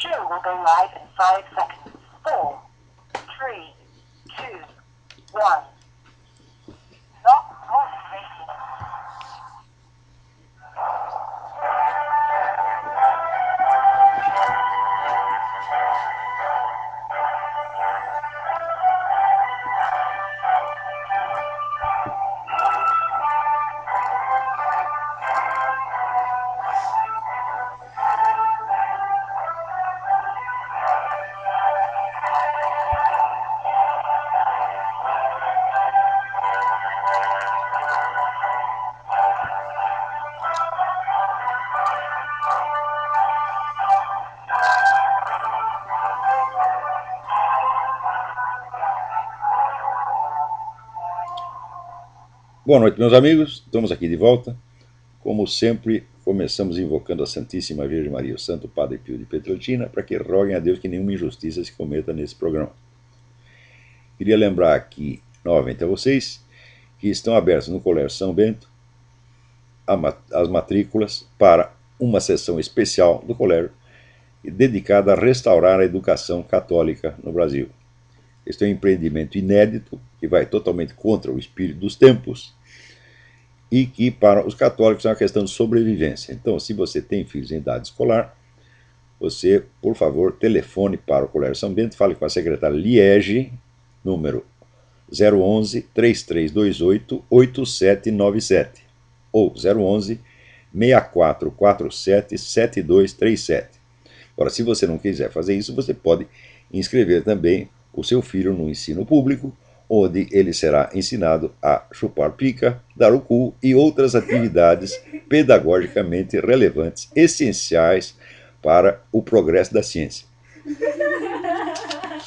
show will go live in 5 seconds. 4, 3, 2, 1. Blog Talk Radio. Boa noite, meus amigos. Estamos aqui de volta. Como sempre, começamos invocando a Santíssima Virgem Maria, o Santo Padre Pio de Pietrelcina, para que roguem a Deus que nenhuma injustiça se cometa nesse programa. Queria lembrar aqui, novamente a vocês, que estão abertas no Colégio São Bento as matrículas para uma sessão especial do colégio dedicada a restaurar a educação católica no Brasil. Este é um empreendimento inédito, que vai totalmente contra o espírito dos tempos e que, para os católicos, é uma questão de sobrevivência. Então, se você tem filhos em idade escolar, você, por favor, telefone para o Colégio São Bento, fale com a secretária Liege, número 011-3328-8797 ou 011-6447-7237. Agora, se você não quiser fazer isso, você pode inscrever também o seu filho no ensino público, onde ele será ensinado a chupar pica, dar o cu e outras atividades pedagogicamente relevantes, essenciais para o progresso da ciência.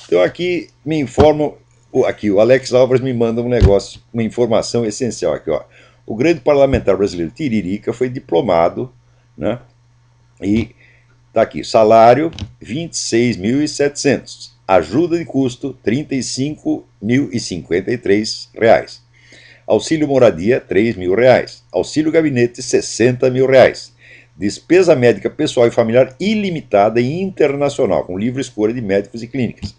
Então aqui me informam, aqui o Alex Álvares me manda um negócio, uma informação essencial aqui, ó. O grande parlamentar brasileiro Tiririca foi diplomado, né? E está aqui, salário 26.700. Ajuda de custo, R$ 35.053. Auxílio moradia, R$ 3.000. Auxílio gabinete, R$ 60.000. Despesa médica pessoal e familiar ilimitada e internacional, com livre escolha de médicos e clínicas.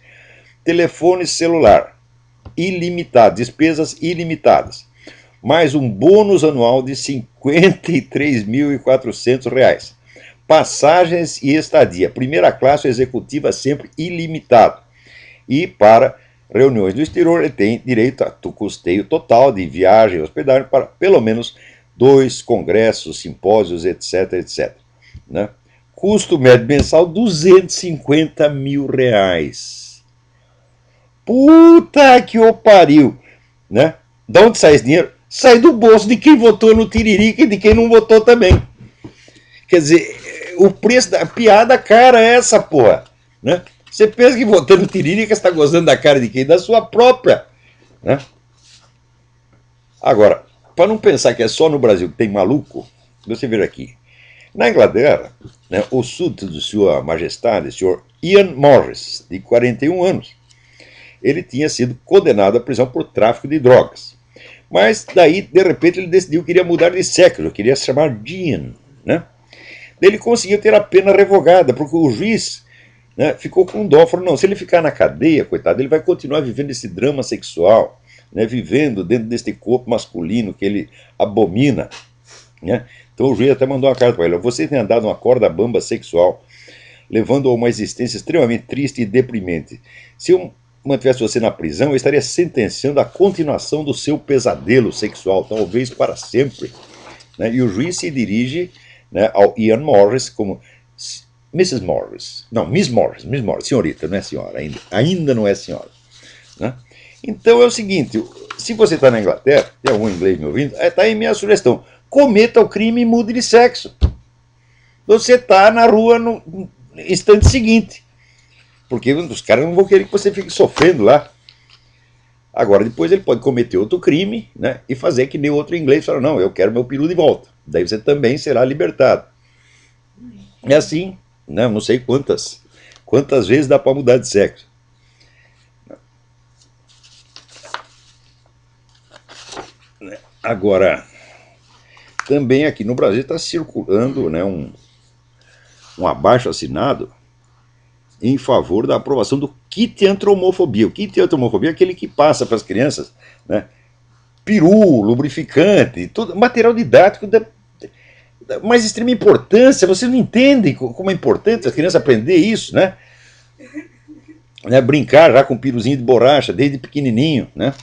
Telefone celular, ilimitado, despesas ilimitadas. Mais um bônus anual de R$ 53.400. Passagens e estadia, primeira classe executiva sempre ilimitado. E para reuniões do exterior, ele tem direito a custeio total de viagem e hospedagem para pelo menos 2 congressos, simpósios, etc, etc. Né? Custo médio mensal, R$ 250.000. Puta que o pariu! Né? De onde sai esse dinheiro? Sai do bolso de quem votou no Tiririca e de quem não votou também. Quer dizer, o preço da piada cara é essa, porra. Né? Você pensa que votando Tiririca está gozando da cara de quem? Da sua própria. Né? Agora, para não pensar que é só no Brasil que tem maluco, você vê aqui. Na Inglaterra, né, o súdito de Sua Majestade, o senhor Ian Morris, de 41 anos, ele tinha sido condenado à prisão por tráfico de drogas. Mas daí, de repente, ele decidiu que queria mudar de século, queria se chamar Dean, né? Ele conseguiu ter a pena revogada, porque o juiz, né, ficou com dó, falou, não, se ele ficar na cadeia, coitado, ele vai continuar vivendo esse drama sexual, né, vivendo dentro desse corpo masculino que ele abomina. Né? Então o juiz até mandou uma carta para ele, você tem andado uma corda bamba sexual, levando a uma existência extremamente triste e deprimente. Se eu mantivesse você na prisão, eu estaria sentenciando a continuação do seu pesadelo sexual, talvez para sempre. Né? E o juiz se dirige, né, ao Ian Morris como Mrs. Morris. Não, Miss Morris, senhorita, não é senhora, ainda não é senhora. Né? Então é o seguinte, se você está na Inglaterra, tem algum inglês me ouvindo, está aí minha sugestão, cometa o crime e mude de sexo. Você está na rua no instante seguinte, porque os caras não vão querer que você fique sofrendo lá. Agora, depois ele pode cometer outro crime, né, e fazer que nem outro inglês, fala, não, eu quero meu peru de volta. Daí você também será libertado. É assim, né, não sei quantas vezes dá para mudar de sexo. Agora, também aqui no Brasil está circulando, né, um abaixo-assinado em favor da aprovação do kit anti-homofobia. O kit anti-homofobia é aquele que passa para as crianças, né, peru, lubrificante, todo, material didático da mais extrema importância. Vocês não entendem como é importante as crianças aprender isso, né? Brincar já com piruzinho de borracha desde pequenininho, né?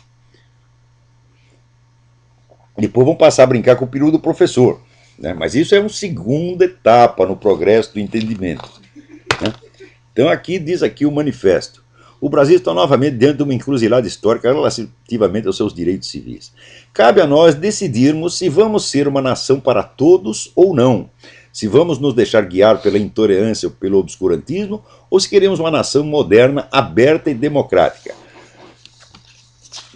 Depois vão passar a brincar com o peru do professor, né? Mas isso é uma segunda etapa no progresso do entendimento, né? Então aqui diz aqui o manifesto: o Brasil está novamente diante de uma encruzilhada histórica relativamente aos seus direitos civis. Cabe a nós decidirmos se vamos ser uma nação para todos ou não, se vamos nos deixar guiar pela intolerância ou pelo obscurantismo, ou se queremos uma nação moderna, aberta e democrática.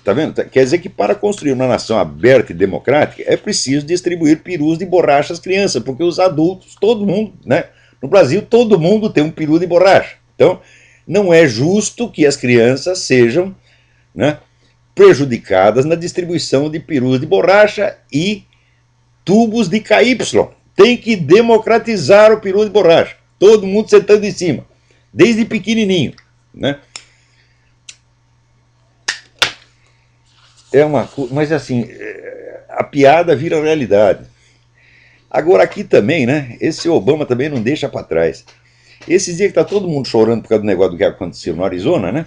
Tá vendo? Quer dizer que para construir uma nação aberta e democrática é preciso distribuir perus de borracha às crianças, porque os adultos, todo mundo, né? No Brasil todo mundo tem um peru de borracha. Então não é justo que as crianças sejam, né, prejudicadas na distribuição de perus de borracha e tubos de KY. Tem que democratizar o peru de borracha. Todo mundo sentando em cima, desde pequenininho, né? Mas assim, a piada vira realidade. Agora aqui também, né? Esse Obama também não deixa para trás. Esses dias que tá todo mundo chorando por causa do negócio do que aconteceu no Arizona, né?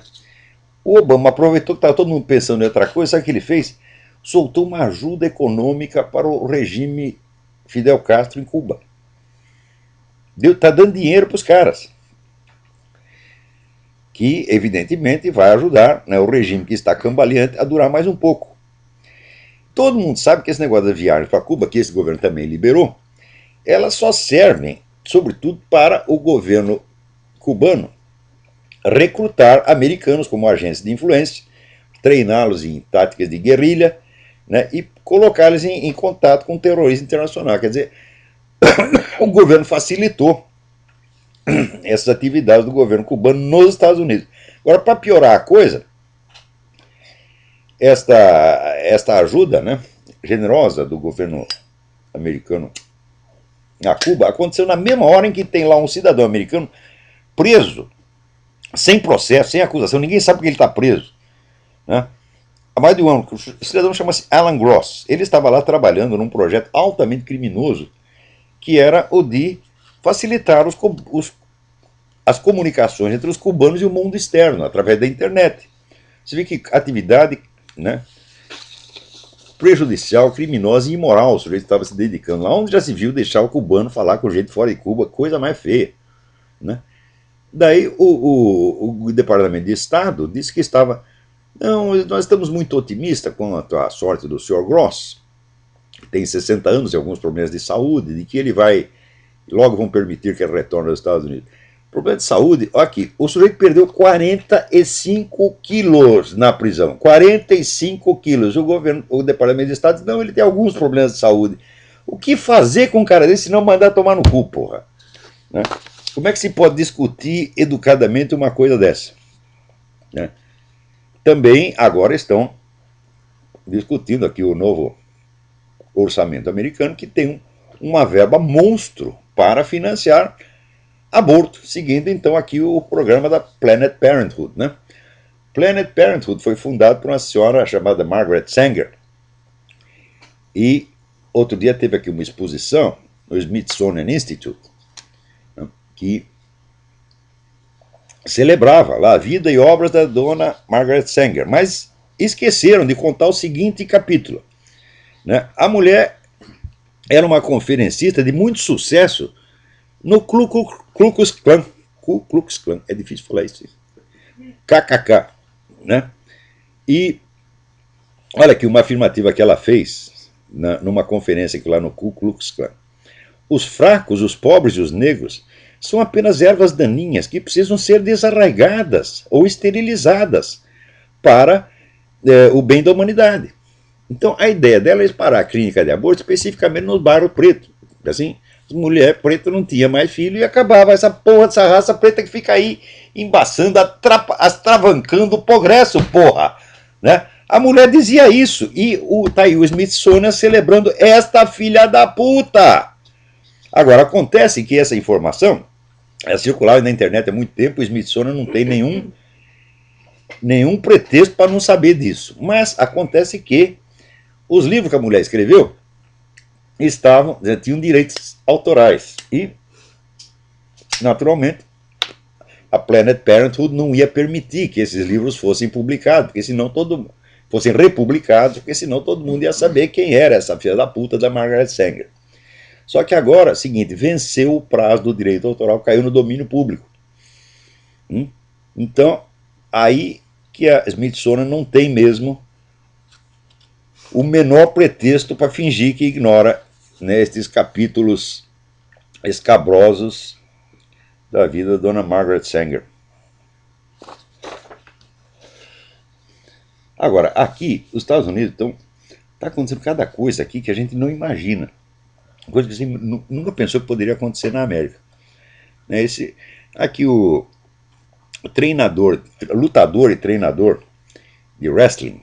O Obama aproveitou que estava todo mundo pensando em outra coisa, sabe o que ele fez? Soltou uma ajuda econômica para o regime Fidel Castro em Cuba. Tá dando dinheiro para os caras, que evidentemente vai ajudar, né, o regime que está cambaleante a durar mais um pouco. Todo mundo sabe que esse negócio da viagem para Cuba, que esse governo também liberou, elas só servem, sobretudo, para o governo cubano recrutar americanos como agentes de influência, treiná-los em táticas de guerrilha, né, e colocá-los em contato com o terrorismo internacional. Quer dizer, o governo facilitou essas atividades do governo cubano nos Estados Unidos. Agora, para piorar a coisa, esta ajuda, né, generosa do governo americano a Cuba aconteceu na mesma hora em que tem lá um cidadão americano preso, sem processo, sem acusação, ninguém sabe porque ele está preso, né? Há mais de um ano. O cidadão chama-se Alan Gross. Ele estava lá trabalhando num projeto altamente criminoso, que era o de facilitar as comunicações entre os cubanos e o mundo externo, através da internet. Você vê que atividade, né, prejudicial, criminosa e imoral o sujeito estava se dedicando. Lá onde já se viu deixar o cubano falar com gente fora de Cuba, coisa mais feia, né? Daí o Departamento de Estado disse que estava... Não, nós estamos muito otimistas quanto à sorte do Sr. Gross, que tem 60 anos e alguns problemas de saúde, de que ele vai... Logo vão permitir que ele retorne aos Estados Unidos. Problema de saúde, olha aqui, o sujeito perdeu 45 quilos na prisão. 45 quilos. O Departamento de Estado diz, não, ele tem alguns problemas de saúde. O que fazer com um cara desse se não mandar tomar no cu, porra? Né? Como é que se pode discutir educadamente uma coisa dessa? Né? Também agora estão discutindo aqui o novo orçamento americano, que tem uma verba monstro para financiar aborto, seguindo então aqui o programa da Planned Parenthood, né? Planned Parenthood foi fundado por uma senhora chamada Margaret Sanger, e outro dia teve aqui uma exposição no Smithsonian Institute, né, que celebrava lá a vida e obras da dona Margaret Sanger, mas esqueceram de contar o seguinte capítulo, né? A mulher era uma conferencista de muito sucesso no Ku Klux Klan. Ku Klux Klan, é difícil falar isso. KKK, né? E olha aqui uma afirmativa que ela fez numa conferência aqui lá no Ku Klux Klan. Os fracos, os pobres e os negros são apenas ervas daninhas que precisam ser desarraigadas ou esterilizadas para o bem da humanidade. Então a ideia dela é parar a clínica de aborto especificamente nos bairros pretos. Assim, as mulheres pretas não tinham mais filho e acabava essa porra dessa raça preta que fica aí embaçando, atravancando o progresso, porra, né? A mulher dizia isso, e tá aí o Smithsonian celebrando esta filha da puta. Agora, acontece que essa informação Ela circulava na internet há muito tempo, o Smithsonian não tem nenhum pretexto para não saber disso. Mas acontece que os livros que a mulher escreveu tinham direitos autorais. E, naturalmente, a Planned Parenthood não ia permitir que esses livros fossem publicados, porque senão fossem republicados, porque senão todo mundo ia saber quem era essa filha da puta da Margaret Sanger. Só que agora, é o seguinte, venceu o prazo do direito autoral, caiu no domínio público. Então, aí que a Smithsonian não tem mesmo o menor pretexto para fingir que ignora, né, estes capítulos escabrosos da vida da dona Margaret Sanger. Agora, aqui, os Estados Unidos, está acontecendo cada coisa aqui que a gente não imagina. Coisa que você nunca pensou que poderia acontecer na América. Aqui o lutador e treinador de wrestling,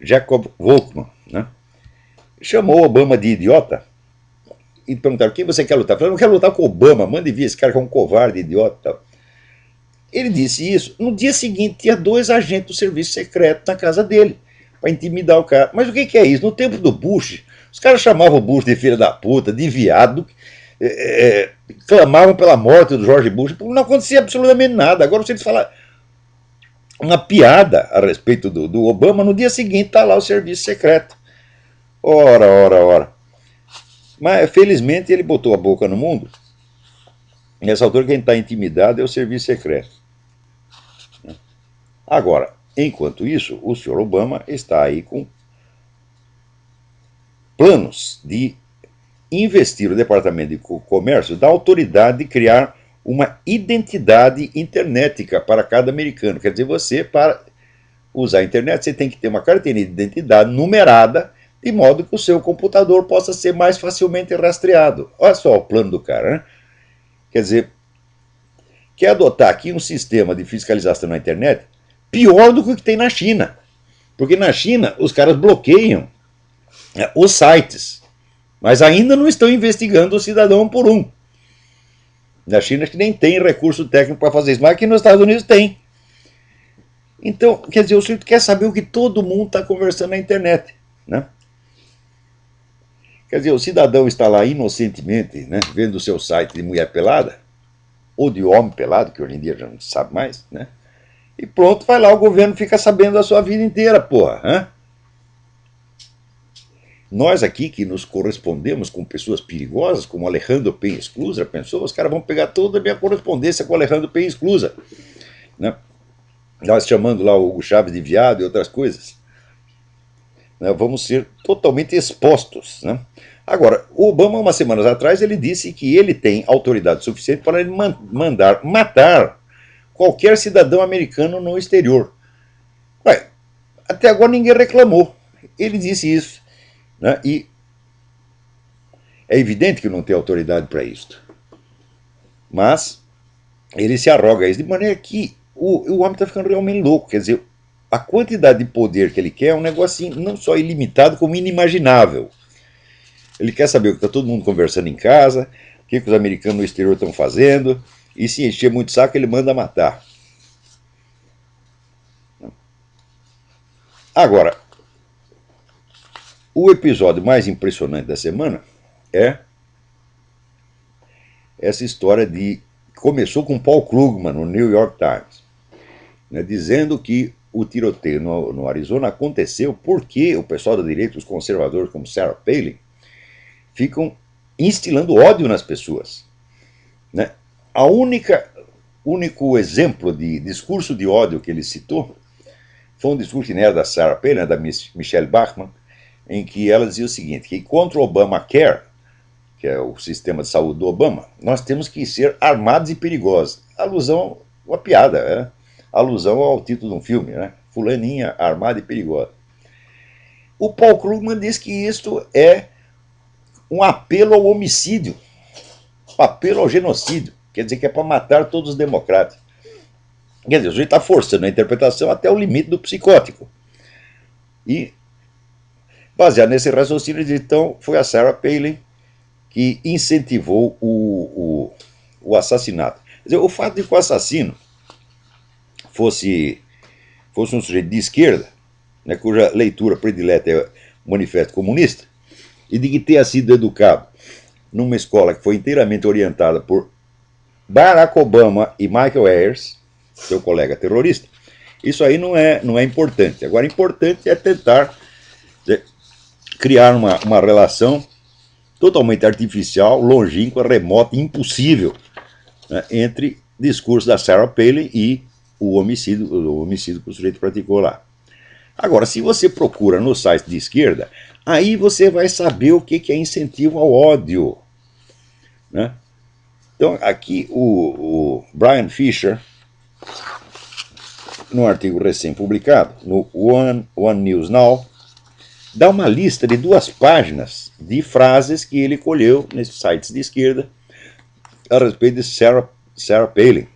Jacob Volkmann, né, chamou Obama de idiota e perguntaram: quem você quer lutar? Eu falei: não quero lutar com Obama, mande vir esse cara que é um covarde, idiota. Ele disse isso. No dia seguinte tinha 2 agentes do serviço secreto na casa dele para intimidar o cara. Mas o que é isso? No tempo do Bush, os caras chamavam o Bush de filho da puta, de viado, clamavam pela morte do George Bush, não acontecia absolutamente nada. Agora vocês falam uma piada a respeito do Obama, no dia seguinte está lá o serviço secreto. Ora. Mas felizmente ele botou a boca no mundo. Nessa altura quem está intimidado é o serviço secreto. Agora, enquanto isso, o senhor Obama está aí com planos de investir o Departamento de Comércio da autoridade de criar uma identidade internética para cada americano. Quer dizer, você, para usar a internet, você tem que ter uma carteira de identidade numerada, de modo que o seu computador possa ser mais facilmente rastreado. Olha só o plano do cara, né? Quer dizer, quer adotar aqui um sistema de fiscalização na internet pior do que o que tem na China. Porque na China os caras bloqueiam os sites, mas ainda não estão investigando o cidadão um por um. Na China que nem tem recurso técnico para fazer isso, mas aqui nos Estados Unidos tem. Então, quer dizer, o sujeito quer saber o que todo mundo está conversando na internet, né? Quer dizer, o cidadão está lá inocentemente, né, vendo o seu site de mulher pelada, ou de homem pelado, que hoje em dia já não se sabe mais, né? E pronto, vai lá, o governo fica sabendo da sua vida inteira, porra. Hein? Nós aqui que nos correspondemos com pessoas perigosas, como Alejandro Penha Esclusa, pensou, os caras vão pegar toda a minha correspondência com Alejandro Penha Esclusa, né? Nós chamando lá o Hugo Chávez de viado e outras coisas. Né? Vamos ser totalmente expostos, né? Agora, o Obama, umas semanas atrás, ele disse que ele tem autoridade suficiente para ele mandar matar qualquer cidadão americano no exterior. Ué, até agora ninguém reclamou. Ele disse isso, né? E é evidente que não tem autoridade para isso. Mas ele se arroga isso, de maneira que o homem está ficando realmente louco. Quer dizer, a quantidade de poder que ele quer é um negocinho não só ilimitado, como inimaginável. Ele quer saber o que está todo mundo conversando em casa, o que os americanos no exterior estão fazendo, e se encher muito saco, ele manda matar. Agora, o episódio mais impressionante da semana é essa história de... Começou com Paul Krugman, no New York Times, né, dizendo que o tiroteio no Arizona aconteceu porque o pessoal da direita, os conservadores como Sarah Palin, ficam instilando ódio nas pessoas, né? Único exemplo de discurso de ódio que ele citou foi um discurso que não era da Sarah Palin, da Michelle Bachmann, em que ela dizia o seguinte, que contra o Obamacare, que é o sistema de saúde do Obama, nós temos que ser armados e perigosos. Alusão, uma piada, né? Alusão ao título de um filme, né? Fulaninha armada e perigosa. O Paul Krugman diz que isto é um apelo ao homicídio, um apelo ao genocídio. Quer dizer que é para matar todos os democratas. Quer dizer, o sujeito está forçando a interpretação até o limite do psicótico. E, baseado nesse raciocínio, então, foi a Sarah Palin que incentivou o assassinato. Quer dizer, o fato de que o assassino fosse um sujeito de esquerda, né, cuja leitura predileta é o Manifesto Comunista, e de que tenha sido educado numa escola que foi inteiramente orientada por Barack Obama e Michael Ayers, seu colega terrorista, isso aí não é importante. Agora, importante é tentar criar uma relação totalmente artificial, longínqua, remota, impossível, né, entre discurso da Sarah Palin e o homicídio que o sujeito praticou lá. Agora, se você procura no site de esquerda, aí você vai saber o que é incentivo ao ódio, né? Então, aqui o Brian Fisher, num artigo recém-publicado, no One News Now, dá uma lista de 2 páginas de frases que ele colheu nesses sites de esquerda a respeito de Sarah Palin.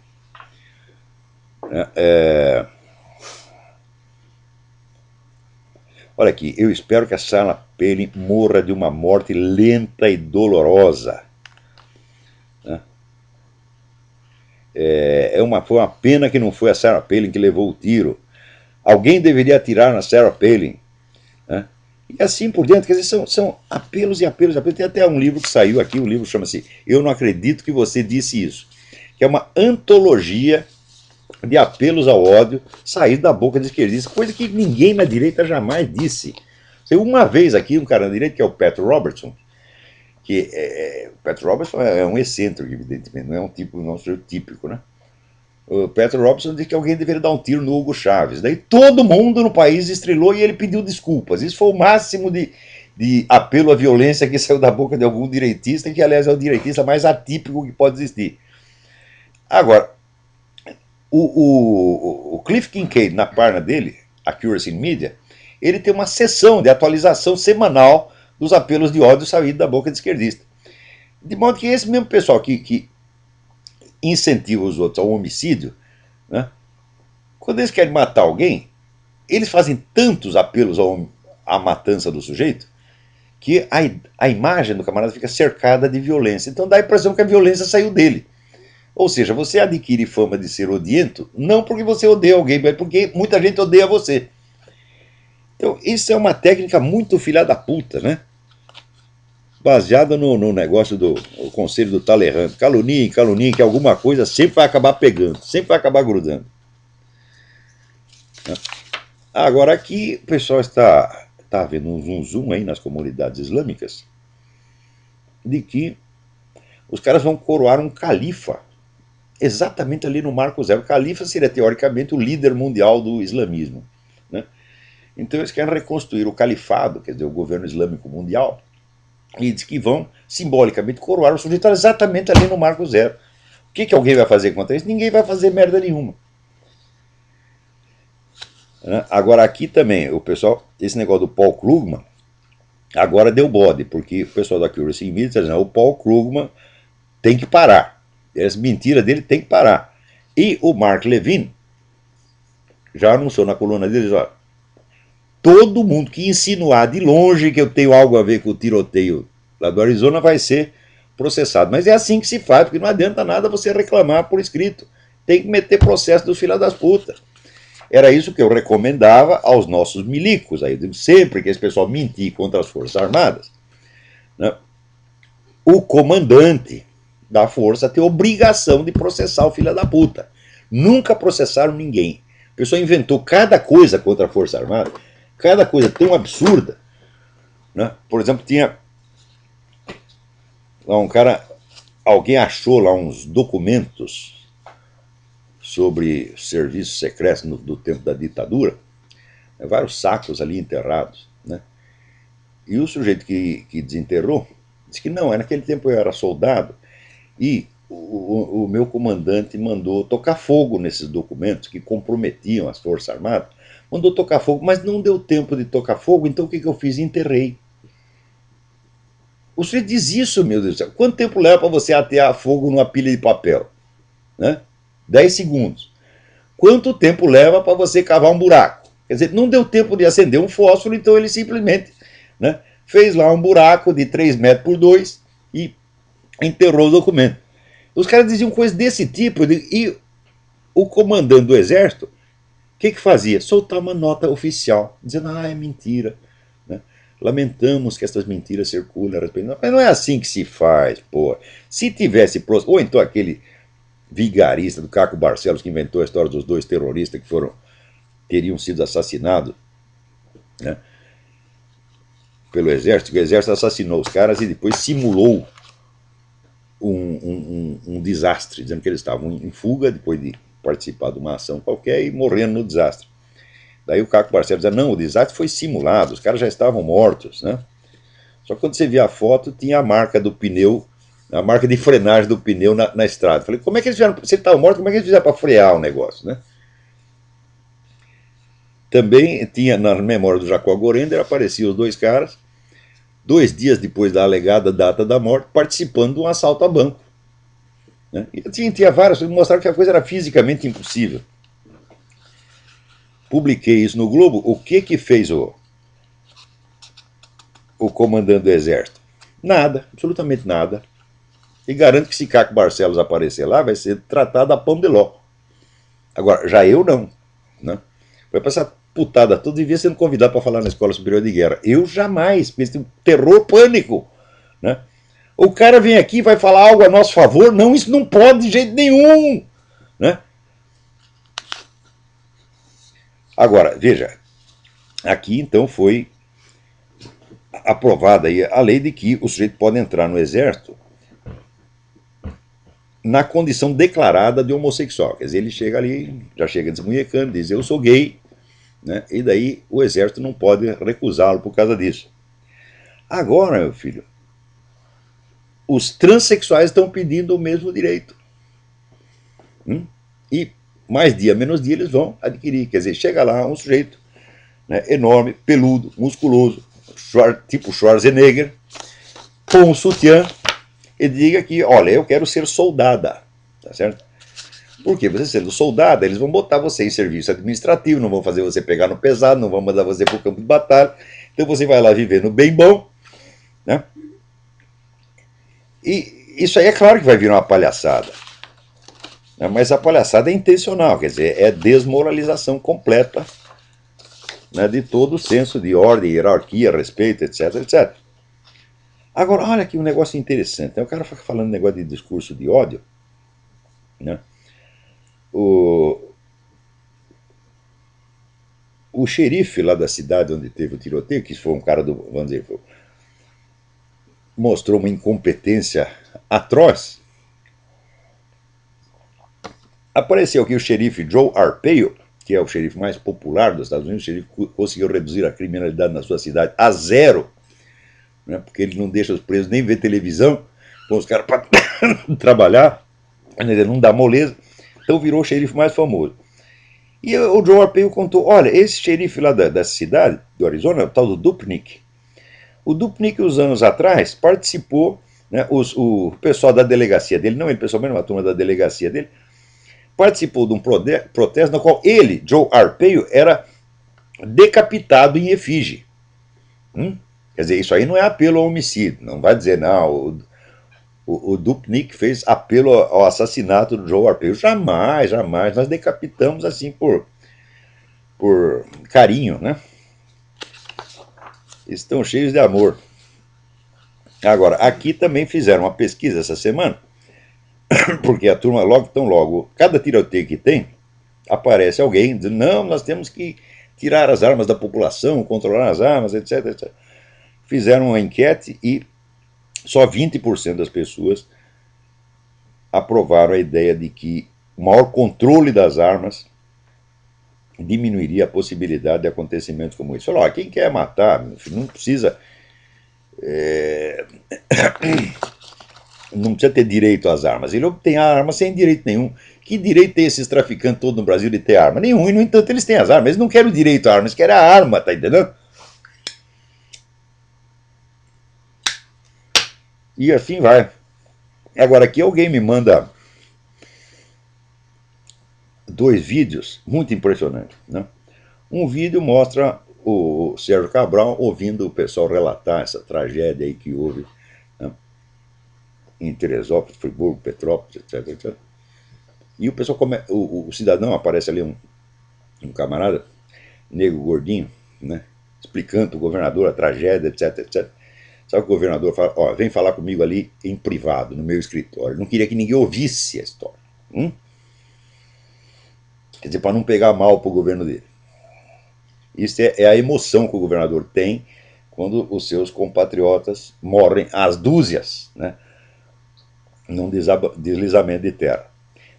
Olha aqui, eu espero que a Sarah Palin morra de uma morte lenta e dolorosa. Foi uma pena que não foi a Sarah Palin que levou o tiro. Alguém deveria atirar na Sarah Palin. Né? E assim por diante, quer dizer, são apelos e apelos e apelos. Tem até um livro que saiu aqui, o livro chama-se Eu Não Acredito Que Você Disse Isso, que é uma antologia de apelos ao ódio saído da boca de esquerdistas, coisa que ninguém na direita jamais disse. Uma vez aqui, um cara na direita, que é o Pat Robertson, que o Pat Robertson é um excêntrico, evidentemente, não é um tipo, não é um típico, né? O Pat Robertson disse que alguém deveria dar um tiro no Hugo Chávez. Daí todo mundo no país estrelou e ele pediu desculpas. Isso foi o máximo de apelo à violência que saiu da boca de algum direitista, que aliás é o direitista mais atípico que pode existir. Agora, o Cliff Kincaid, na página dele, Accuracy in Media, ele tem uma sessão de atualização semanal dos apelos de ódio saídos da boca de esquerdista. De modo que esse mesmo pessoal que incentiva os outros ao homicídio, né, quando eles querem matar alguém, eles fazem tantos apelos à matança do sujeito que a imagem do camarada fica cercada de violência. Então dá a impressão que a violência saiu dele. Ou seja, você adquire fama de ser odiento, não porque você odeia alguém, mas porque muita gente odeia você. Então, isso é uma técnica muito filha da puta, né? Baseada no negócio do conselho do Talleyrand. Caluniem, que alguma coisa sempre vai acabar pegando, sempre vai acabar grudando. Agora, aqui o pessoal está havendo um zoom aí nas comunidades islâmicas de que os caras vão coroar um califa exatamente ali no marco zero. O califa seria teoricamente o líder mundial do islamismo, né? Então eles querem reconstruir o califado, quer dizer, o governo islâmico mundial, e diz que vão simbolicamente coroar o sujeito exatamente ali no marco zero. O que alguém vai fazer contra isso? Ninguém vai fazer merda nenhuma. Agora aqui também, o pessoal, esse negócio do Paul Krugman, agora deu bode, porque o pessoal da Accuracy in Media está dizendo, o Paul Krugman tem que parar. Essa mentira dele tem que parar. E o Mark Levin já anunciou na coluna deles, ó, todo mundo que insinuar de longe que eu tenho algo a ver com o tiroteio lá do Arizona vai ser processado. Mas é assim que se faz, porque não adianta nada você reclamar por escrito. Tem que meter processo dos filhos das putas. Era isso que eu recomendava aos nossos milicos. Aí, sempre que esse pessoal mentir contra as Forças Armadas, né, o comandante da força tem obrigação de processar o filho da puta. Nunca processaram ninguém. A pessoa inventou cada coisa contra a Força Armada, cada coisa tão absurda, né? Por exemplo, tinha lá um cara, alguém achou lá uns documentos sobre serviços secretos do tempo da ditadura, né? Vários sacos ali enterrados, né? E o sujeito que desenterrou disse que não, naquele tempo eu era soldado e o meu comandante mandou tocar fogo nesses documentos que comprometiam as Forças Armadas. Mandou tocar fogo, mas não deu tempo de tocar fogo, então o que eu fiz? Enterrei. O sujeito diz isso, meu Deus do céu. Quanto tempo leva para você atear fogo numa pilha de papel? Né? 10 segundos. Quanto tempo leva para você cavar um buraco? Quer dizer, não deu tempo de acender um fósforo, então ele simplesmente, né, fez lá um buraco de 3 metros por 2 e enterrou o documento. Os caras diziam coisas desse tipo, e o comandante do exército, o que fazia? Soltar uma nota oficial, dizendo, é mentira, né? Lamentamos que essas mentiras circulam. Mas não é assim que se faz, pô. Se tivesse... Ou então aquele vigarista do Caco Barcelos que inventou a história dos dois terroristas que teriam sido assassinados, né, pelo exército, que o exército assassinou os caras e depois simulou um desastre, dizendo que eles estavam em fuga depois de participar de uma ação qualquer e morrendo no desastre. Daí o Caco Barcelos dizia, não, o desastre foi simulado, os caras já estavam mortos, né? Só que quando você via a foto, tinha a marca do pneu, a marca de frenagem do pneu na estrada. Falei, como é que eles fizeram? Se ele estava morto, como é que eles fizeram para frear o negócio, né? Também tinha na memória do Jacó Gorender, apareciam os dois caras, 2 dias depois da alegada data da morte, participando de um assalto a banco. Né? E tinha várias coisas que mostraram que a coisa era fisicamente impossível. Publiquei isso no Globo. O que fez o comandante do exército? Nada, absolutamente nada. E garanto que se Caco Barcelos aparecer lá, vai ser tratado a pão de ló. Agora, já eu não. Né? Vai passar putada toda, devia sendo convidado para falar na Escola Superior de Guerra. Eu jamais, porque tem um terror, pânico. Né? O cara vem aqui e vai falar algo a nosso favor. Não, isso não pode de jeito nenhum. Né? Agora, veja, aqui então foi aprovada aí a lei de que o sujeito pode entrar no exército na condição declarada de homossexual. Quer dizer, ele chega ali, já chega desmunhecando, diz eu sou gay, né? E daí o exército não pode recusá-lo por causa disso. Agora, meu filho, os transexuais estão pedindo o mesmo direito. E mais dia, menos dia, eles vão adquirir. Quer dizer, chega lá um sujeito, né, enorme, peludo, musculoso, tipo Schwarzenegger, com um sutiã, e diga que, olha, eu quero ser soldada. Tá certo? Porque você sendo soldada, eles vão botar você em serviço administrativo, não vão fazer você pegar no pesado, não vão mandar você para o campo de batalha. Então você vai lá viver no bem bom. Né? E isso aí é claro que vai vir uma palhaçada. Mas a palhaçada é intencional, quer dizer, é desmoralização completa, né, de todo o senso de ordem, hierarquia, respeito, etc, etc. Agora, olha aqui um negócio interessante. Né? O cara fica falando negócio de discurso de ódio. Né? O xerife lá da cidade onde teve o tiroteio, que foi um cara do, vamos dizer, mostrou uma incompetência atroz. Apareceu aqui o xerife Joe Arpaio, que é o xerife mais popular dos Estados Unidos. O xerife conseguiu reduzir a criminalidade na sua cidade a 0, né, porque ele não deixa os presos nem ver televisão, põe os caras para trabalhar, não dá moleza, então virou o xerife mais famoso. E o Joe Arpaio contou, olha, esse xerife lá da cidade, do Arizona, o tal do Dupnik, o Dupnik, uns anos atrás, participou, né, o pessoal da delegacia dele, não ele pessoalmente, uma turma da delegacia dele, participou de um protesto no qual ele, Joe Arpaio, era decapitado em efígie. Quer dizer, isso aí não é apelo ao homicídio. Não vai dizer, não, o Dupnik fez apelo ao assassinato do Joe Arpaio. Jamais, jamais. Nós decapitamos assim por carinho, né? Estão cheios de amor. Agora, aqui também fizeram uma pesquisa essa semana, porque a turma tão logo, cada tiroteio que tem, aparece alguém dizendo, não, nós temos que tirar as armas da população, controlar as armas, etc, etc. Fizeram uma enquete e só 20% das pessoas aprovaram a ideia de que o maior controle das armas diminuiria a possibilidade de acontecimentos como esse. Falou, quem quer matar, não precisa... não precisa ter direito às armas. Ele obtém a arma sem direito nenhum. Que direito tem esses traficantes todos no Brasil de ter arma? Nenhum, e no entanto eles têm as armas. Eles não querem o direito à arma, eles querem a arma, tá entendendo? E assim vai. Agora aqui alguém me manda 2 vídeos muito impressionantes. Né? Um vídeo mostra o Sérgio Cabral ouvindo o pessoal relatar essa tragédia aí que houve, né, em Teresópolis, Friburgo, Petrópolis, etc, etc. E o pessoal o cidadão aparece ali, um camarada, negro, gordinho, né, explicando para o governador a tragédia, etc, etc. Sabe o que o governador fala? Ó, vem falar comigo ali em privado, no meu escritório. Não queria que ninguém ouvisse a história. Quer dizer, para não pegar mal para o governo dele. Isso é a emoção que o governador tem quando os seus compatriotas morrem às dúzias, né, num deslizamento de terra.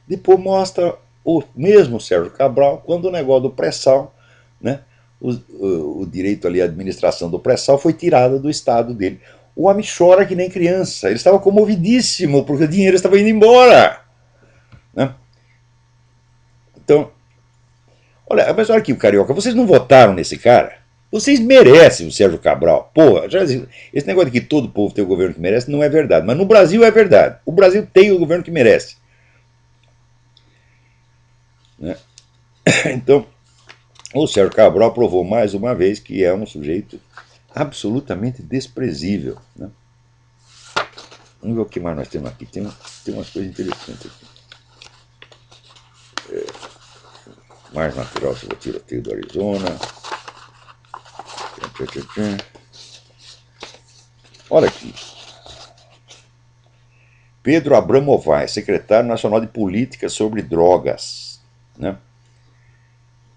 Depois mostra o mesmo Sérgio Cabral, quando o negócio do pré-sal, né, o direito ali à administração do pré-sal foi tirado do estado dele. O homem chora que nem criança, ele estava comovidíssimo, porque o dinheiro estava indo embora. Né? Então, olha, mas olha aqui, o Carioca, vocês não votaram nesse cara? Vocês merecem o Sérgio Cabral. Porra, esse negócio de que todo povo tem o governo que merece não é verdade, mas no Brasil é verdade. O Brasil tem o governo que merece. Né? Então, o Sérgio Cabral provou mais uma vez que é um sujeito absolutamente desprezível. Né? Vamos ver o que mais nós temos aqui. Tem umas coisas interessantes aqui. Mais natural sobre o tiroteio do Arizona. Olha aqui. Pedro Abramovay, secretário nacional de política sobre drogas. Né?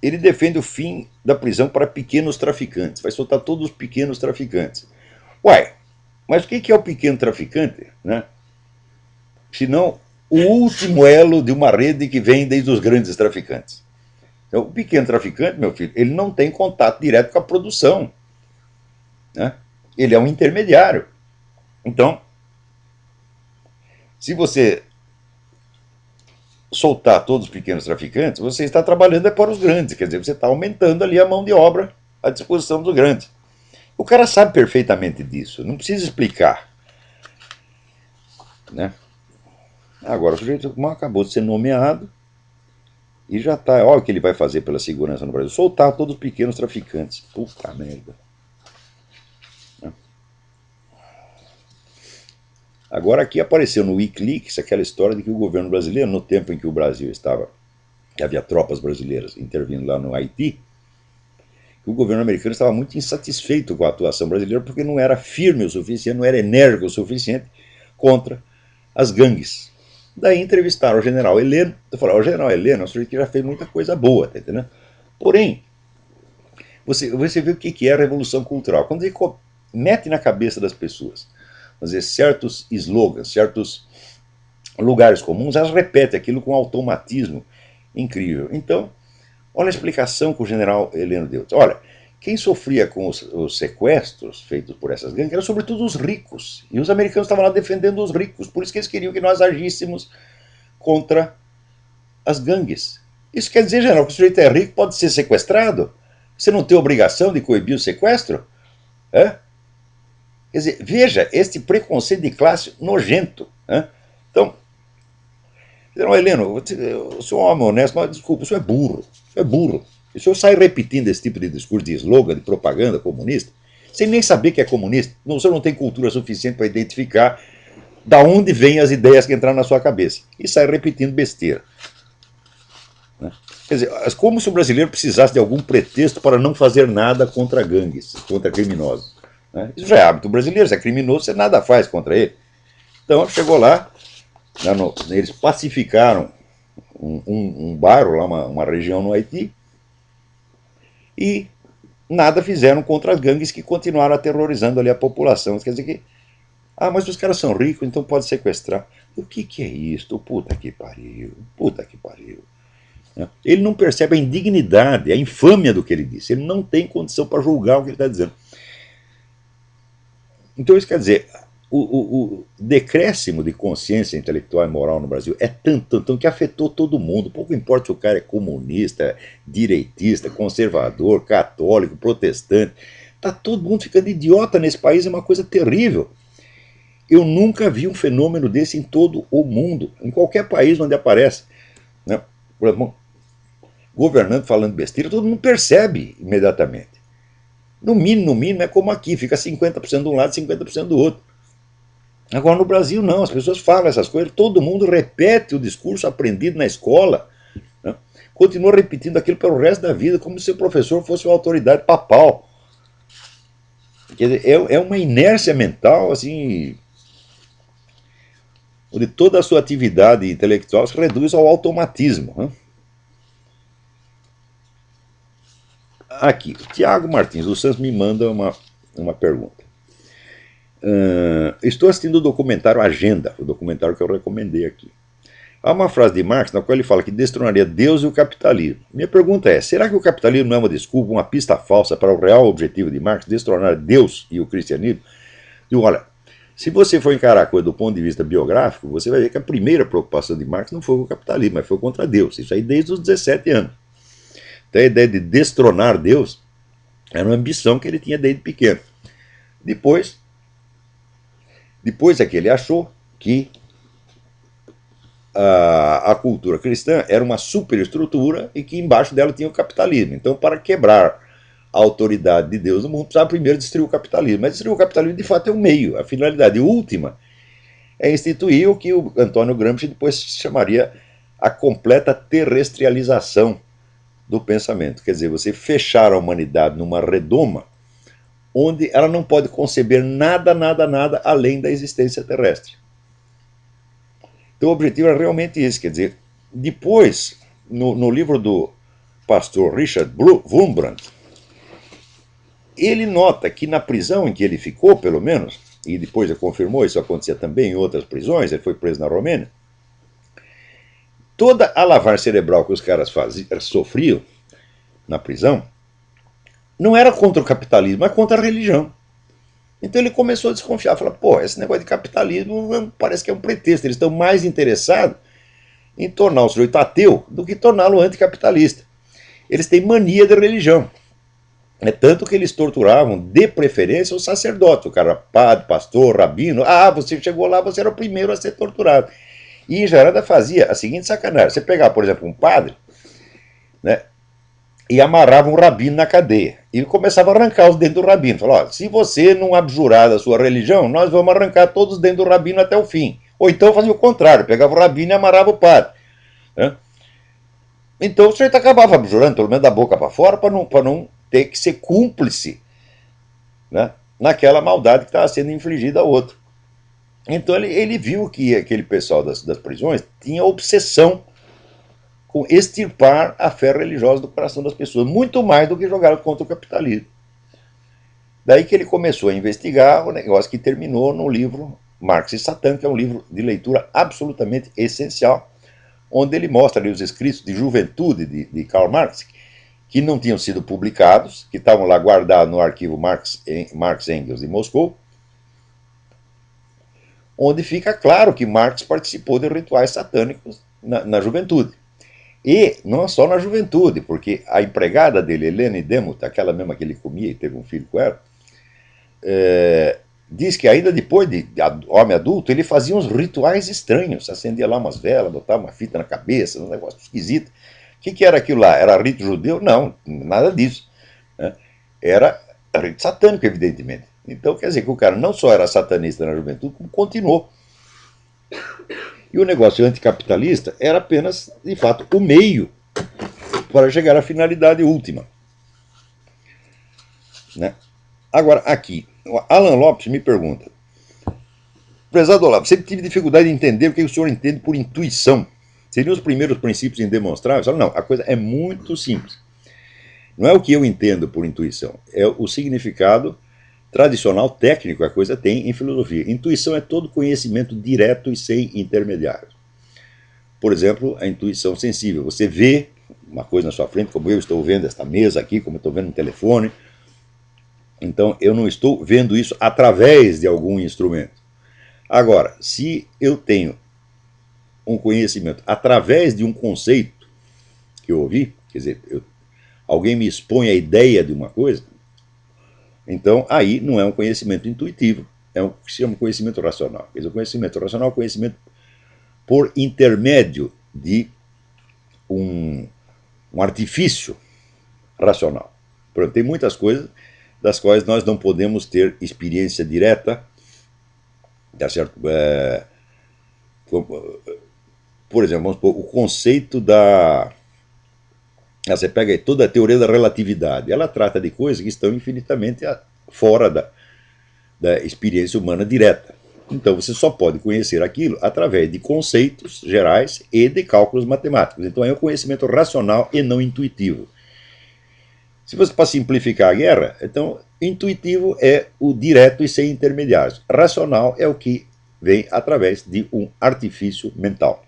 Ele defende o fim da prisão para pequenos traficantes. Vai soltar todos os pequenos traficantes. Uai, mas o que é o pequeno traficante? Né? Senão o último elo de uma rede que vem desde os grandes traficantes. Então, o pequeno traficante, meu filho, ele não tem contato direto com a produção. Né? Ele é um intermediário. Então, se você soltar todos os pequenos traficantes, você está trabalhando para os grandes, quer dizer, você está aumentando ali a mão de obra à disposição dos grandes. O cara sabe perfeitamente disso, não precisa explicar. Né? Agora, o sujeito acabou de ser nomeado e já está, olha o que ele vai fazer pela segurança no Brasil, soltar todos os pequenos traficantes. Puta merda. Agora aqui apareceu no Wikileaks aquela história de que o governo brasileiro, no tempo em que o Brasil estava, que havia tropas brasileiras intervindo lá no Haiti, que o governo americano estava muito insatisfeito com a atuação brasileira porque não era firme o suficiente, não era enérgico o suficiente contra as gangues. Daí entrevistaram o general Heleno, eu falei, o general Heleno é um sujeito que já fez muita coisa boa, tá entendendo? Porém, você vê o que é a revolução cultural. Quando ele mete na cabeça das pessoas, fazer certos slogans, certos lugares comuns, elas repetem aquilo com automatismo incrível. Então, olha a explicação que o general Heleno deu. Olha, quem sofria com os sequestros feitos por essas gangues eram sobretudo os ricos. E os americanos estavam lá defendendo os ricos. Por isso que eles queriam que nós agíssemos contra as gangues. Isso quer dizer, general, que o sujeito é rico, pode ser sequestrado? Você não tem obrigação de coibir o sequestro? É? Quer dizer, veja este preconceito de classe nojento. Né? Então, general Heleno, o senhor é um homem honesto, mas desculpa, o senhor é burro. O senhor é burro. E o senhor sai repetindo esse tipo de discurso de slogan, de propaganda comunista, sem nem saber que é comunista. O senhor não tem cultura suficiente para identificar da onde vêm as ideias que entraram na sua cabeça. E sai repetindo besteira. Né? Quer dizer, como se o brasileiro precisasse de algum pretexto para não fazer nada contra gangues, contra criminosos. Né? Isso já é hábito brasileiro, se é criminoso, você nada faz contra ele. Então, chegou lá, eles pacificaram um bairro, lá, uma região no Haiti, e nada fizeram contra as gangues que continuaram aterrorizando ali a população. Quer dizer que, mas os caras são ricos, então pode sequestrar. O que é isso? Puta que pariu, puta que pariu. Ele não percebe a indignidade, a infâmia do que ele disse. Ele não tem condição para julgar o que ele está dizendo. Então isso quer dizer, o decréscimo de consciência intelectual e moral no Brasil é tanto que afetou todo mundo. Pouco importa se o cara é comunista, direitista, conservador, católico, protestante. Está todo mundo ficando idiota nesse país, é uma coisa terrível. Eu nunca vi um fenômeno desse em todo o mundo, em qualquer país onde aparece. Né? Por exemplo, governando falando besteira, todo mundo percebe imediatamente. No mínimo, é como aqui, fica 50% de um lado e 50% do outro. Agora, no Brasil, não. As pessoas falam essas coisas, todo mundo repete o discurso aprendido na escola, né? Continua repetindo aquilo pelo resto da vida, como se o professor fosse uma autoridade papal. Quer dizer, é uma inércia mental, assim, onde toda a sua atividade intelectual se reduz ao automatismo, né? Aqui, o Tiago Martins dos Santos me manda uma pergunta. Estou assistindo o documentário Agenda, o documentário que eu recomendei aqui. Há uma frase de Marx na qual ele fala que destronaria Deus e o capitalismo. Minha pergunta é, será que o capitalismo não é uma desculpa, uma pista falsa para o real objetivo de Marx, destronar Deus e o cristianismo? E olha, se você for encarar a coisa do ponto de vista biográfico, você vai ver que a primeira preocupação de Marx não foi com o capitalismo, mas foi contra Deus. Isso aí desde os 17 anos. Então a ideia de destronar Deus era uma ambição que ele tinha desde pequeno. Depois é que ele achou que a cultura cristã era uma superestrutura e que embaixo dela tinha o capitalismo. Então, para quebrar a autoridade de Deus no mundo, precisava primeiro destruir o capitalismo. Mas destruir o capitalismo, de fato, é um meio. A finalidade última é instituir o que o Antônio Gramsci depois chamaria a completa terrestrialização do pensamento. Quer dizer, você fechar a humanidade numa redoma onde ela não pode conceber nada além da existência terrestre. Então o objetivo é realmente esse, quer dizer, depois, no livro do pastor Richard Wurmbrand, ele nota que na prisão em que ele ficou, pelo menos, e depois ele confirmou, isso acontecia também em outras prisões, ele foi preso na Romênia, toda a lavagem cerebral que os caras sofriam na prisão não era contra o capitalismo, mas contra a religião. Então ele começou a desconfiar, falou, pô, esse negócio de capitalismo parece que é um pretexto, eles estão mais interessados em tornar o sujeito ateu do que torná-lo anticapitalista. Eles têm mania de religião. É tanto que eles torturavam, de preferência, os sacerdotes, o cara padre, pastor, rabino. Ah, você chegou lá, você era o primeiro a ser torturado. E Jarada fazia a seguinte sacanagem, você pegava, por exemplo, um padre, né, e amarrava um rabino na cadeia. E começava a arrancar os dentes do rabino. Falava, se você não abjurar da sua religião, nós vamos arrancar todos os dentes do rabino até o fim. Ou então fazia o contrário, pegava o rabino e amarrava o padre, né? Então o sujeito acabava abjurando, pelo menos da boca para fora, para não ter que ser cúmplice, né, naquela maldade que estava sendo infligida a outro. Então ele viu que aquele pessoal das prisões tinha obsessão com extirpar a fé religiosa do coração das pessoas, muito mais do que jogar contra o capitalismo. Daí que ele começou a investigar o negócio que terminou no livro Marx e Satã, que é um livro de leitura absolutamente essencial, onde ele mostra ali os escritos de juventude de Karl Marx, que não tinham sido publicados, que estavam lá guardados no arquivo Marx Engels de Moscou, onde fica claro que Marx participou de rituais satânicos na juventude. E não só na juventude, porque a empregada dele, Helene Demuth, aquela mesma que ele comia e teve um filho com ela, diz que ainda depois de homem adulto, ele fazia uns rituais estranhos, acendia lá umas velas, botava uma fita na cabeça, um negócio esquisito. O que era aquilo lá? Era rito judeu? Não, nada disso, né? Era rito satânico, evidentemente. Então quer dizer que o cara não só era satanista na juventude, como continuou. E o negócio anticapitalista era apenas, de fato, o meio para chegar à finalidade última, né? Agora, aqui, o Alan Lopes me pergunta, prezado Olavo, sempre tive dificuldade de entender o que o senhor entende por intuição. Seriam os primeiros princípios indemonstráveis? Não, a coisa é muito simples. Não é o que eu entendo por intuição, é o significado tradicional, técnico que a coisa tem em filosofia. Intuição é todo conhecimento direto e sem intermediários. Por exemplo, a intuição sensível. Você vê uma coisa na sua frente, como eu estou vendo esta mesa aqui, como eu estou vendo no telefone. Então, eu não estou vendo isso através de algum instrumento. Agora, se eu tenho um conhecimento através de um conceito que eu ouvi, quer dizer, alguém me expõe a ideia de uma coisa, então aí não é um conhecimento intuitivo, é o que se chama conhecimento racional. Quer dizer, o conhecimento racional é o conhecimento por intermédio de um artifício racional. Por exemplo, tem muitas coisas das quais nós não podemos ter experiência direta Tá certo? Por exemplo, vamos supor, o conceito da. Você pega aí toda a teoria da relatividade, ela trata de coisas que estão infinitamente fora da experiência humana direta. Então você só pode conhecer aquilo através de conceitos gerais e de cálculos matemáticos. Então é um conhecimento racional e não intuitivo. Se você para simplificar a guerra, então intuitivo é o direto e sem intermediários. Racional é o que vem através de um artifício mental.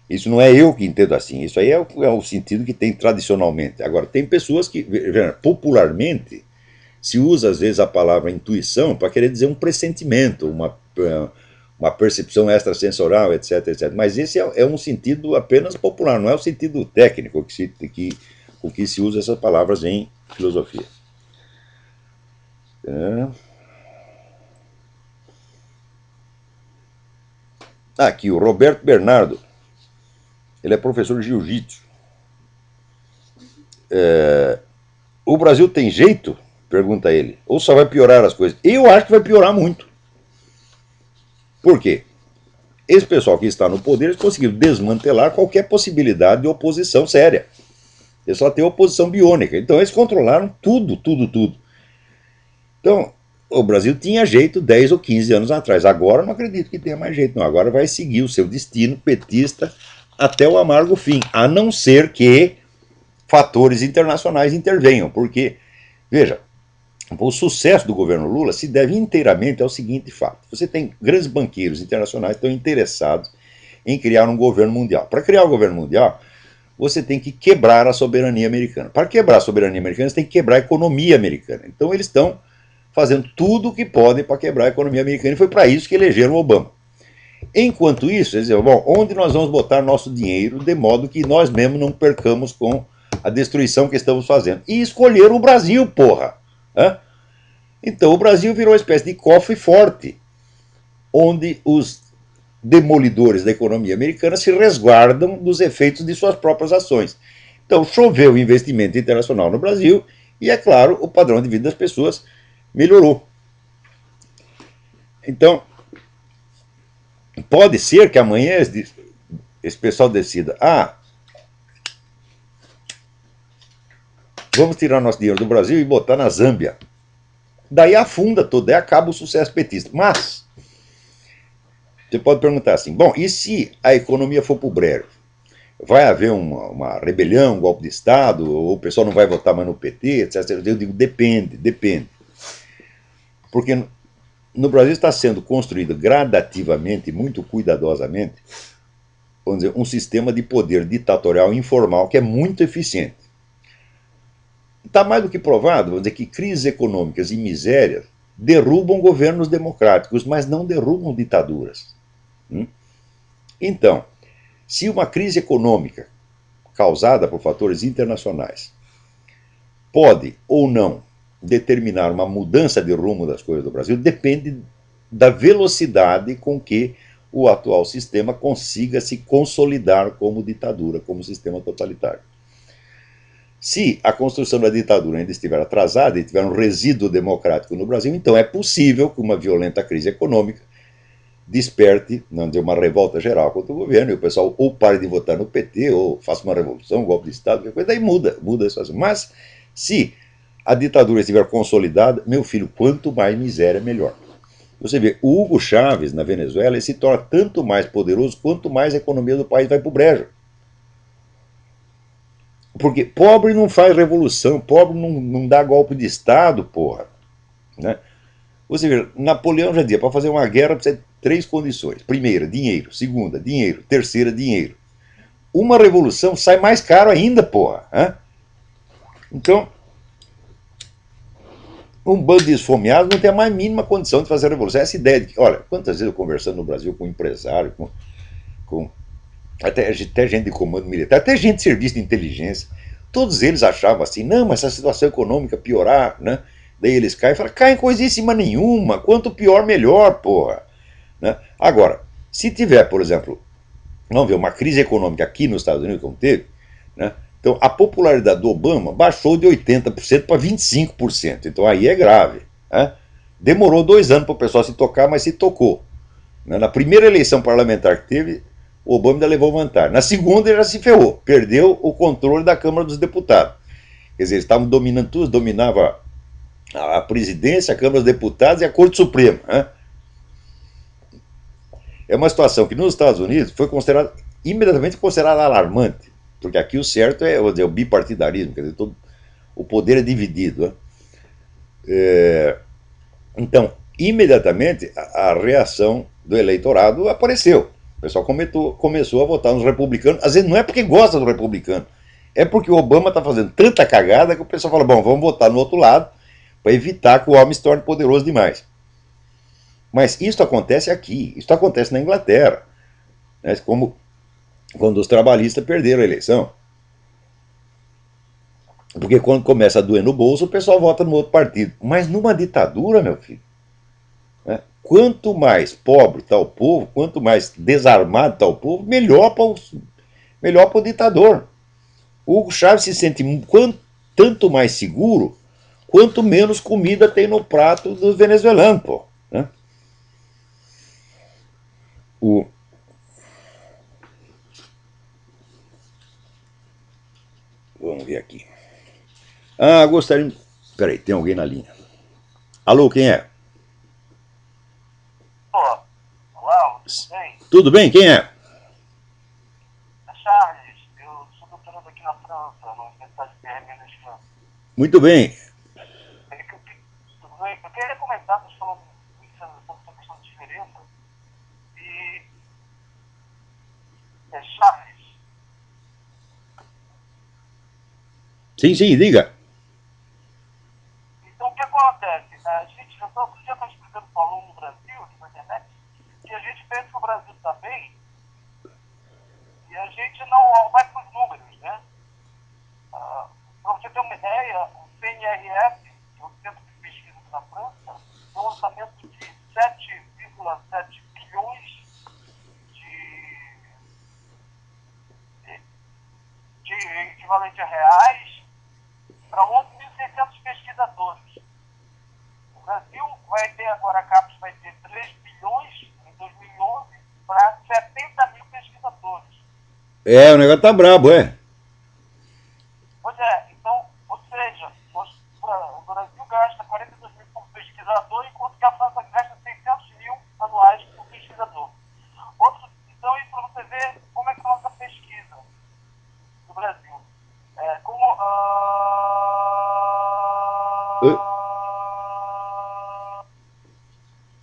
Isso não é eu que entendo assim, isso aí é o sentido que tem tradicionalmente. Agora, tem pessoas que, popularmente, se usa às vezes a palavra intuição para querer dizer um pressentimento, uma percepção extrasensorial, etc, etc. Mas esse é um sentido apenas popular, não é o sentido técnico com que se usa essas palavras em filosofia. Aqui, o Roberto Bernardo. Ele é professor de jiu-jitsu. O Brasil tem jeito? Pergunta ele. Ou só vai piorar as coisas? Eu acho que vai piorar muito. Por quê? Esse pessoal que está no poder, eles conseguiram desmantelar qualquer possibilidade de oposição séria. Eles só têm oposição biônica. Então eles controlaram tudo. Então, o Brasil tinha jeito 10 ou 15 anos atrás. Agora não acredito que tenha mais jeito, não. Agora vai seguir o seu destino petista até o amargo fim, a não ser que fatores internacionais intervenham, porque, veja, o sucesso do governo Lula se deve inteiramente ao seguinte fato: você tem grandes banqueiros internacionais que estão interessados em criar um governo mundial. Para criar um governo mundial, você tem que quebrar a soberania americana. Para quebrar a soberania americana, você tem que quebrar a economia americana. Então eles estão fazendo tudo o que podem para quebrar a economia americana, e foi para isso que elegeram o Obama. Enquanto isso, eles diziam, bom, onde nós vamos botar nosso dinheiro de modo que nós mesmos não percamos com a destruição que estamos fazendo? E escolheram o Brasil, porra! Então o Brasil virou uma espécie de cofre forte, onde os demolidores da economia americana se resguardam dos efeitos de suas próprias ações. Então choveu investimento internacional no Brasil e, é claro, o padrão de vida das pessoas melhorou. Então, pode ser que amanhã esse pessoal decida, vamos tirar nosso dinheiro do Brasil e botar na Zâmbia. Daí afunda tudo, daí acaba o sucesso petista. Mas, você pode perguntar assim, bom, e se a economia for para o brejo? Vai haver uma rebelião, um golpe de Estado, ou o pessoal não vai votar mais no PT, etc. Eu digo, depende. Porque no Brasil está sendo construído gradativamente, muito cuidadosamente, vamos dizer, um sistema de poder ditatorial informal que é muito eficiente. Está mais do que provado, vamos dizer, que crises econômicas e misérias derrubam governos democráticos, mas não derrubam ditaduras. Então, se uma crise econômica causada por fatores internacionais pode ou não determinar uma mudança de rumo das coisas do Brasil, depende da velocidade com que o atual sistema consiga se consolidar como ditadura, como sistema totalitário. Se a construção da ditadura ainda estiver atrasada e tiver um resíduo democrático no Brasil, então é possível que uma violenta crise econômica desperte, não dizer, uma revolta geral contra o governo, e o pessoal ou pare de votar no PT, ou faça uma revolução, um golpe de Estado, qualquer coisa, daí muda isso assim. Mas se a ditadura estiver consolidada, meu filho, quanto mais miséria, melhor. Você vê, o Hugo Chávez, na Venezuela, ele se torna tanto mais poderoso quanto mais a economia do país vai para o brejo. Porque pobre não faz revolução, pobre não dá golpe de Estado, porra. Né? Você vê, Napoleão já dizia, para fazer uma guerra precisa de 3 condições. Primeira, dinheiro. Segunda, dinheiro. Terceira, dinheiro. Uma revolução sai mais caro ainda, porra. Então, um bando de esfomeados não tem a mais mínima condição de fazer a revolução. Essa ideia de que, olha, quantas vezes eu conversando no Brasil com empresário, com até gente de comando militar, até gente de serviço de inteligência, todos eles achavam assim, não, mas se a situação econômica piorar, né? Daí eles caem e falam, caem coisíssima nenhuma, quanto pior, melhor, porra. Né? Agora, se tiver, por exemplo, vamos ver, uma crise econômica aqui nos Estados Unidos, como teve, né? Então a popularidade do Obama baixou de 80% para 25%, então aí é grave. Né? Demorou 2 anos para o pessoal se tocar, mas se tocou. Na primeira eleição parlamentar que teve, o Obama ainda levou vantagem. Na segunda ele já se ferrou, perdeu o controle da Câmara dos Deputados. Quer dizer, eles estavam dominando tudo, dominava a presidência, a Câmara dos Deputados e a Corte Suprema. Né? É uma situação que nos Estados Unidos foi considerada, imediatamente considerada alarmante, porque aqui o certo é, vou dizer, o bipartidarismo, quer dizer, todo, o poder é dividido. Né? Então, imediatamente a reação do eleitorado apareceu. O pessoal começou a votar nos republicanos. Às vezes não é porque gosta do republicano, é porque o Obama está fazendo tanta cagada que o pessoal fala, bom, vamos votar no outro lado para evitar que o homem se torne poderoso demais. Mas isso acontece aqui, isso acontece na Inglaterra, né, como quando os trabalhistas perderam a eleição. Porque quando começa a doer no bolso, o pessoal vota no outro partido. Mas numa ditadura, meu filho, né, quanto mais pobre está o povo, quanto mais desarmado está o povo, melhor para o ditador. O Hugo Chávez se sente tanto mais seguro, quanto menos comida tem no prato dos venezuelanos, pô. Né? Vamos ver aqui. Gostaria. Peraí, tem alguém na linha. Alô, quem é? Olá, tudo bem? Tudo bem, quem é? É Charles, eu sou doutorando aqui na França, na Universidade de Berlim, na França. Muito bem. Eu queria comentar, vocês falando sobre essa questão de diferença, e é Charles. Sim, diga. Então, o que acontece? A gente, eu outro dia estava explicando para o aluno no Brasil, aqui na internet, que a gente pensa que o Brasil está bem, e a gente não vai para os números, né? Para você ter uma ideia, o CNRS, que é o Centro de Pesquisa da França, tem um orçamento de 7,7 bilhões de equivalente a reais para 11.600 pesquisadores. O Brasil vai ter agora, a CAPES vai ter 3 bilhões em 2011 para 70 mil pesquisadores. O negócio tá brabo, é. Pois é, então, ou seja, o Brasil gasta 42 mil por pesquisador, enquanto que a França gasta 600 mil anuais por pesquisador. Então, isso para você ver como é que é a nossa pesquisa no Brasil.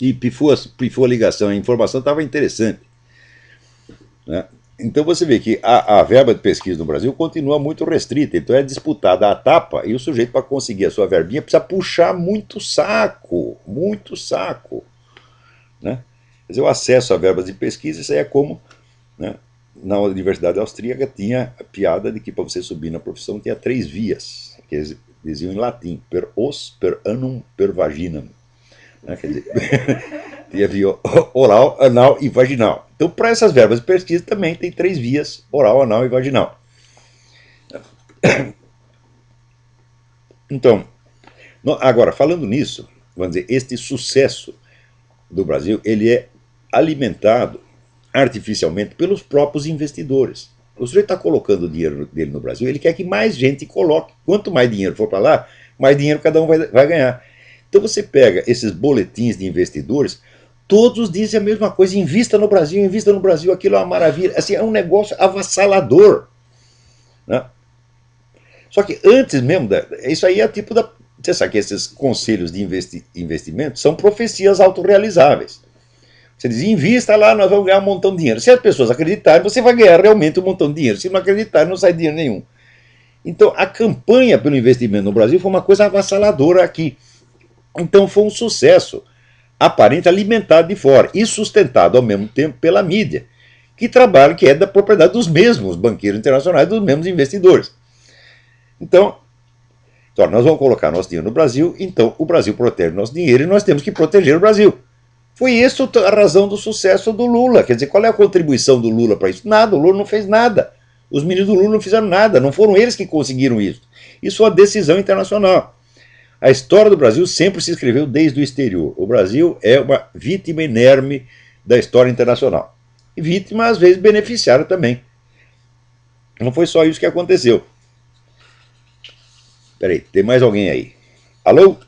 E pifou a ligação, a informação estava interessante. Né? Então você vê que a verba de pesquisa no Brasil continua muito restrita, então é disputada a tapa e o sujeito, para conseguir a sua verbinha, precisa puxar muito saco. Né? Quer dizer, o acesso a verbas de pesquisa, isso aí é como, né, na Universidade Austríaca tinha a piada de que para você subir na profissão tinha 3 vias, que eles diziam em latim, per os, per annum, per vaginam. Né? Quer dizer, tinha via oral, anal e vaginal. Então, para essas verbas de pesquisa também tem 3 vias, oral, anal e vaginal. Então, agora, falando nisso, vamos dizer, este sucesso do Brasil, ele é alimentado artificialmente pelos próprios investidores. O sujeito está colocando o dinheiro dele no Brasil, ele quer que mais gente coloque. Quanto mais dinheiro for para lá, mais dinheiro cada um vai ganhar. Então você pega esses boletins de investidores, todos dizem a mesma coisa, invista no Brasil, aquilo é uma maravilha. Assim, é um negócio avassalador. Né? Só que antes mesmo, isso aí é tipo da... Você sabe que esses conselhos de investimento são profecias autorrealizáveis. Você diz, invista lá, nós vamos ganhar um montão de dinheiro. Se as pessoas acreditarem, você vai ganhar realmente um montão de dinheiro. Se não acreditarem, não sai dinheiro nenhum. Então, a campanha pelo investimento no Brasil foi uma coisa avassaladora aqui. Então, foi um sucesso aparente, alimentado de fora e sustentado ao mesmo tempo pela mídia, que é da propriedade dos mesmos banqueiros internacionais, dos mesmos investidores. Então, nós vamos colocar nosso dinheiro no Brasil, então o Brasil protege nosso dinheiro e nós temos que proteger o Brasil. Foi essa a razão do sucesso do Lula. Quer dizer, qual é a contribuição do Lula para isso? Nada, o Lula não fez nada. Os meninos do Lula não fizeram nada, não foram eles que conseguiram isso. Isso é uma decisão internacional. A história do Brasil sempre se escreveu desde o exterior. O Brasil é uma vítima inerme da história internacional. E vítima, às vezes, beneficiária também. Não foi só isso que aconteceu. Peraí, tem mais alguém aí? Alô?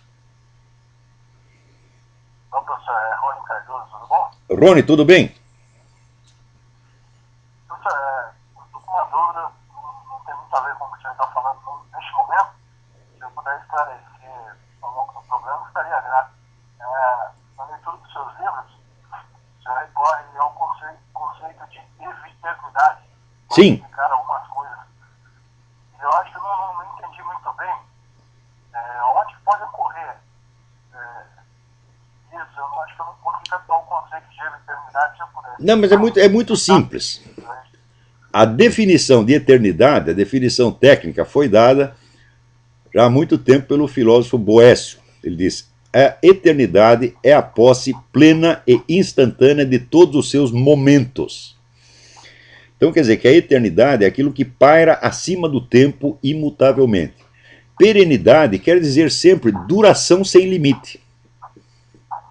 Bom, professor, é Rony Cardoso, tudo bom? Rony, tudo bem? Professor, eu estou com uma dúvida, não tem muito a ver com o que o senhor está falando neste momento. Se eu puder esclarecer ao longo do programa, estaria grato. Na leitura dos seus livros, o senhor recorre ao conceito de eviternidade. Sim. Explicar algumas coisas. E eu acho que eu não entendi muito bem onde pode ocorrer isso. Eu acho que eu não consegui captar o conceito de eviternidade se eu puder. Não, mas é muito simples. A definição de eternidade, a definição técnica, foi dada já há muito tempo pelo filósofo Boécio. Ele diz: a eternidade é a posse plena e instantânea de todos os seus momentos. Então quer dizer que a eternidade é aquilo que paira acima do tempo imutavelmente. Perenidade quer dizer sempre duração sem limite.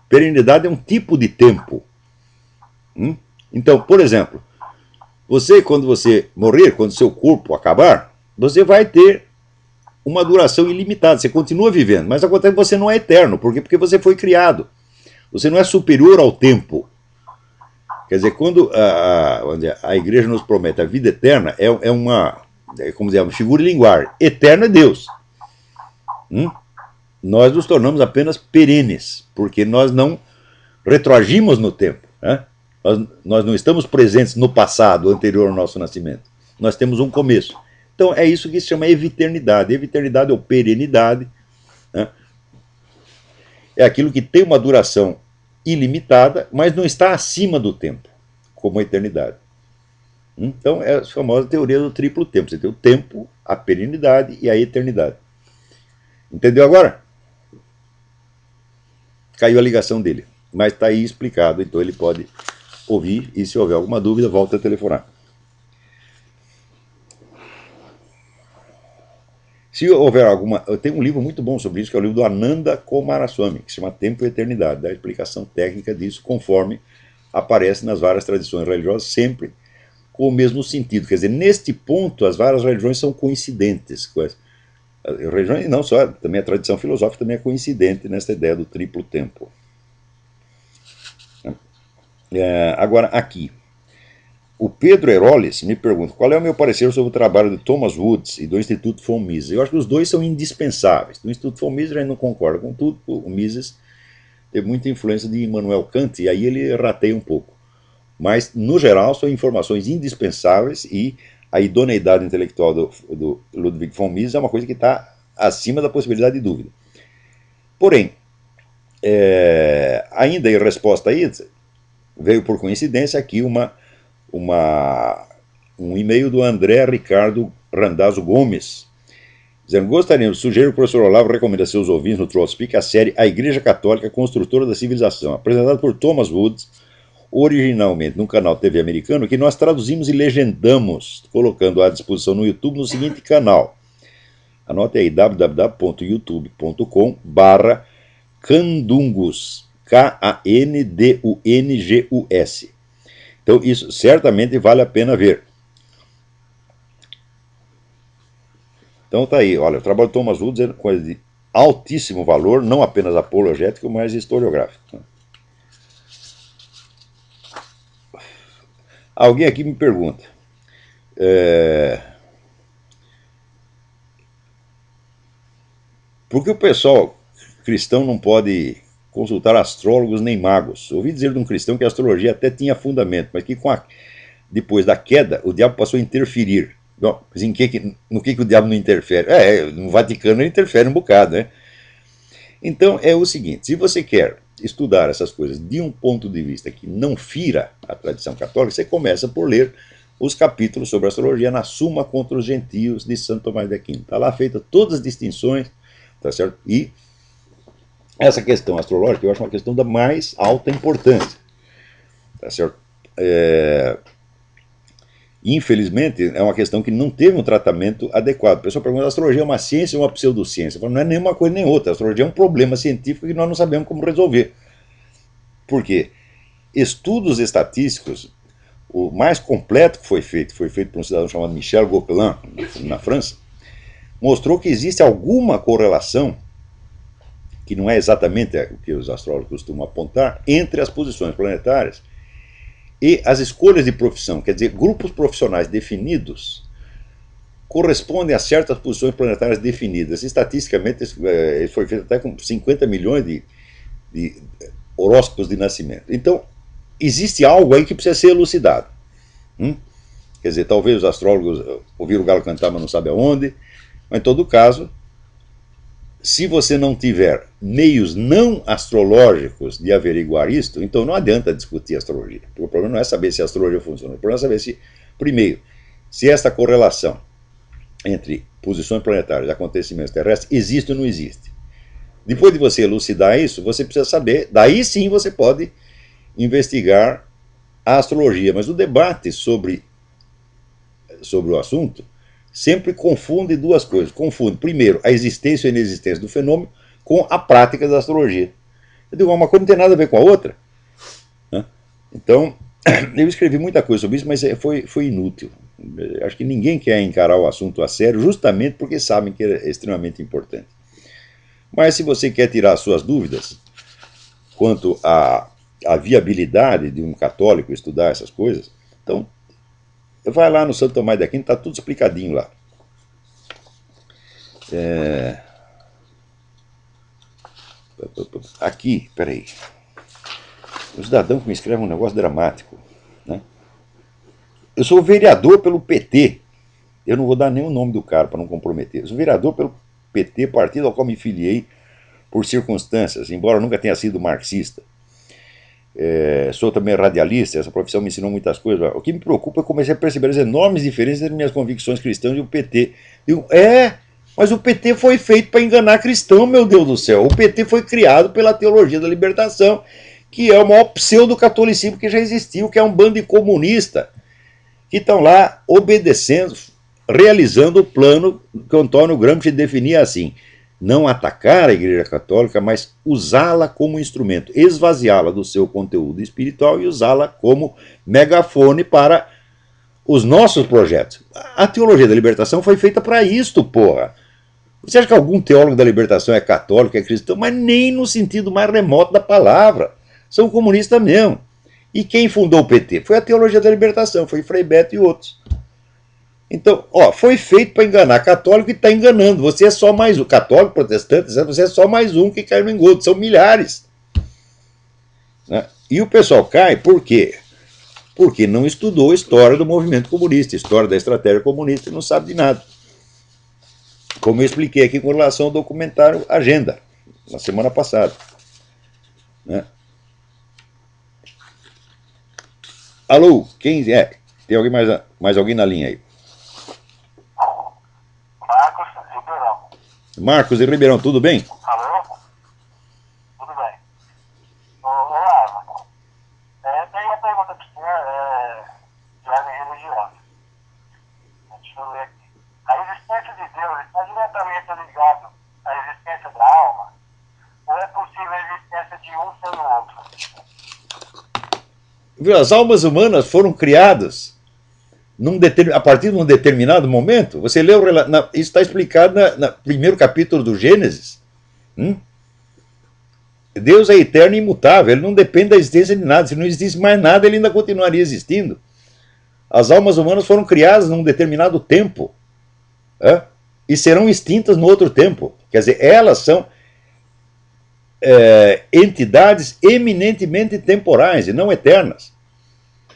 Perenidade é um tipo de tempo. Então, por exemplo, você, quando você morrer, quando seu corpo acabar, você vai ter uma duração ilimitada, você continua vivendo, mas acontece que você não é eterno. Por quê? Porque você foi criado. Você não é superior ao tempo. Quer dizer, quando a igreja nos promete a vida eterna, como dizer, uma figura de linguagem. Eterno é Deus. Nós nos tornamos apenas perenes, porque nós não retroagimos no tempo. Nós não estamos presentes no passado anterior ao nosso nascimento. Nós temos um começo. Então é isso que se chama eviternidade. Eviternidade ou perenidade, é aquilo que tem uma duração ilimitada, mas não está acima do tempo, como a eternidade. Então é a famosa teoria do triplo tempo. Você tem o tempo, a perenidade e a eternidade. Entendeu agora? Caiu a ligação dele, mas está aí explicado, então ele pode ouvir e, se houver alguma dúvida, volta a telefonar. Se houver alguma... Eu tenho um livro muito bom sobre isso, que é o livro do Ananda Coomaraswamy, que se chama Tempo e Eternidade, dá a explicação técnica disso conforme aparece nas várias tradições religiosas, sempre com o mesmo sentido. Quer dizer, neste ponto, as várias religiões são coincidentes. Religiões, e não só, também a tradição filosófica também é coincidente nessa ideia do triplo tempo. Agora, aqui, o Pedro Heroles me pergunta qual é o meu parecer sobre o trabalho de Thomas Woods e do Instituto von Mises. Eu acho que os dois são indispensáveis. No Instituto von Mises a gente não concorda com tudo. O Mises teve muita influência de Immanuel Kant e aí ele rateia um pouco. Mas, no geral, são informações indispensáveis e a idoneidade intelectual do Ludwig von Mises é uma coisa que está acima da possibilidade de dúvida. Porém, ainda em resposta a isso, veio por coincidência aqui um e-mail do André Ricardo Randazzo Gomes, dizendo: gostaríamos, sugiro que o professor Olavo recomenda a seus ouvintes no Troll Speak a série A Igreja Católica Construtora da Civilização, apresentada por Thomas Woods, originalmente no canal TV americano, que nós traduzimos e legendamos, colocando à disposição no YouTube no seguinte canal. Anote aí, www.youtube.com/Candungus, K-A-N-D-U-N-G-U-S. Então isso certamente vale a pena ver. Então tá aí, olha, o trabalho do Thomas Woods é coisa de altíssimo valor, não apenas apologético, mas historiográfico. Alguém aqui me pergunta, por que o pessoal cristão não pode consultar astrólogos nem magos? Ouvi dizer de um cristão que a astrologia até tinha fundamento, mas que depois da queda o diabo passou a interferir. Bom, mas no que o diabo não interfere? No Vaticano ele interfere um bocado, né? Então é o seguinte, se você quer estudar essas coisas de um ponto de vista que não fira a tradição católica, você começa por ler os capítulos sobre astrologia na Suma contra os Gentios de Santo Tomás de Aquino. Está lá feita todas as distinções, tá certo? E essa questão astrológica eu acho uma questão da mais alta importância, tá certo? Infelizmente, é uma questão que não teve um tratamento adequado. O pessoal pergunta, a astrologia é uma ciência ou uma pseudociência? Eu falo, não é nem uma coisa nem outra. A astrologia é um problema científico que nós não sabemos como resolver. Por quê? Estudos estatísticos, o mais completo que foi feito por um cidadão chamado Michel Gauquelin, na França, mostrou que existe alguma correlação, que não é exatamente o que os astrólogos costumam apontar, entre as posições planetárias e as escolhas de profissão. Quer dizer, grupos profissionais definidos correspondem a certas posições planetárias definidas. Estatisticamente, isso foi feito até com 50 milhões de horóscopos de nascimento. Então, existe algo aí que precisa ser elucidado. Quer dizer, talvez os astrólogos ouviram o galo cantar, mas não sabem aonde. Mas, em todo caso, se você não tiver meios não astrológicos de averiguar isto, então não adianta discutir astrologia. O problema não é saber se a astrologia funciona. O problema é saber se, primeiro, se esta correlação entre posições planetárias e acontecimentos terrestres existe ou não existe. Depois de você elucidar isso, você precisa saber, daí sim você pode investigar a astrologia. Mas o debate sobre o assunto sempre confunde duas coisas. Confunde, primeiro, a existência ou inexistência do fenômeno com a prática da astrologia. Eu digo, uma coisa não tem nada a ver com a outra. Então, eu escrevi muita coisa sobre isso, mas foi inútil. Acho que ninguém quer encarar o assunto a sério, justamente porque sabem que é extremamente importante. Mas se você quer tirar suas dúvidas quanto à viabilidade de um católico estudar essas coisas, então vai lá no Santo Tomás de Aquino, está tudo explicadinho lá. Aqui, peraí. O cidadão que me escreve um negócio dramático. Né? Eu sou vereador pelo PT. Eu não vou dar nem o nome do cara para não comprometer. Eu sou vereador pelo PT, partido ao qual me filiei por circunstâncias, embora eu nunca tenha sido marxista. Sou também radialista, essa profissão me ensinou muitas coisas. O que me preocupa é que eu comecei a perceber as enormes diferenças entre minhas convicções cristãs e o PT. Digo, mas o PT foi feito para enganar cristão, meu Deus do céu. O PT foi criado pela teologia da libertação, que é o maior pseudo-catolicismo que já existiu, que é um bando de comunista que estão lá obedecendo, realizando o plano que Antônio Gramsci definia assim: não atacar a Igreja Católica, mas usá-la como instrumento, esvaziá-la do seu conteúdo espiritual e usá-la como megafone para os nossos projetos. A teologia da libertação foi feita para isto, porra. Você acha que algum teólogo da libertação é católico, é cristão? Mas nem no sentido mais remoto da palavra. São comunistas mesmo. E quem fundou o PT? Foi a teologia da libertação, foi Frei Beto e outros. Então, foi feito para enganar católico e está enganando. Você é só mais um. Católico, protestante, você é só mais um que cai no engodo. São milhares. Né? E o pessoal cai por quê? Porque não estudou a história do movimento comunista, história da estratégia comunista, e não sabe de nada. Como eu expliquei aqui com relação ao documentário Agenda, na semana passada. Né? Alô, quem é? Tem alguém mais alguém na linha aí? Marcos Ribeirão. Marcos e Ribeirão, tudo bem? Alô? Tudo bem. Ô Lava, tem uma pergunta para o senhor de ordem religiosa. Deixa eu ver aqui. A existência de Deus está diretamente ligada à existência da alma? Ou é possível a existência de um sem o outro? As almas humanas foram criadas a partir de um determinado momento. Você leu, isso está explicado no primeiro capítulo do Gênesis. Deus é eterno e imutável, ele não depende da existência de nada. Se não existisse mais nada, ele ainda continuaria existindo. As almas humanas foram criadas num determinado tempo, e serão extintas no outro tempo. Quer dizer, elas são entidades eminentemente temporais e não eternas.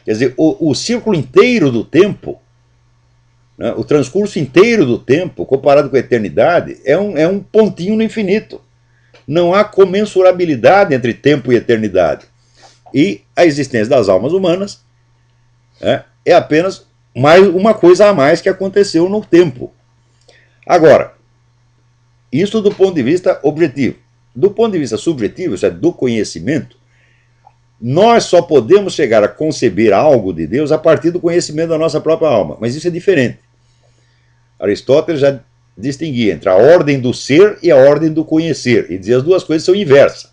Quer dizer, o círculo inteiro do tempo, né, o transcurso inteiro do tempo, comparado com a eternidade, é um pontinho no infinito. Não há comensurabilidade entre tempo e eternidade. E a existência das almas humanas é apenas uma coisa a mais que aconteceu no tempo. Agora, isso do ponto de vista objetivo. Do ponto de vista subjetivo, isso é do conhecimento, Nós só podemos chegar a conceber algo de Deus a partir do conhecimento da nossa própria alma. Mas isso é diferente. Aristóteles já distinguia entre a ordem do ser e a ordem do conhecer. E dizia as duas coisas são inversas.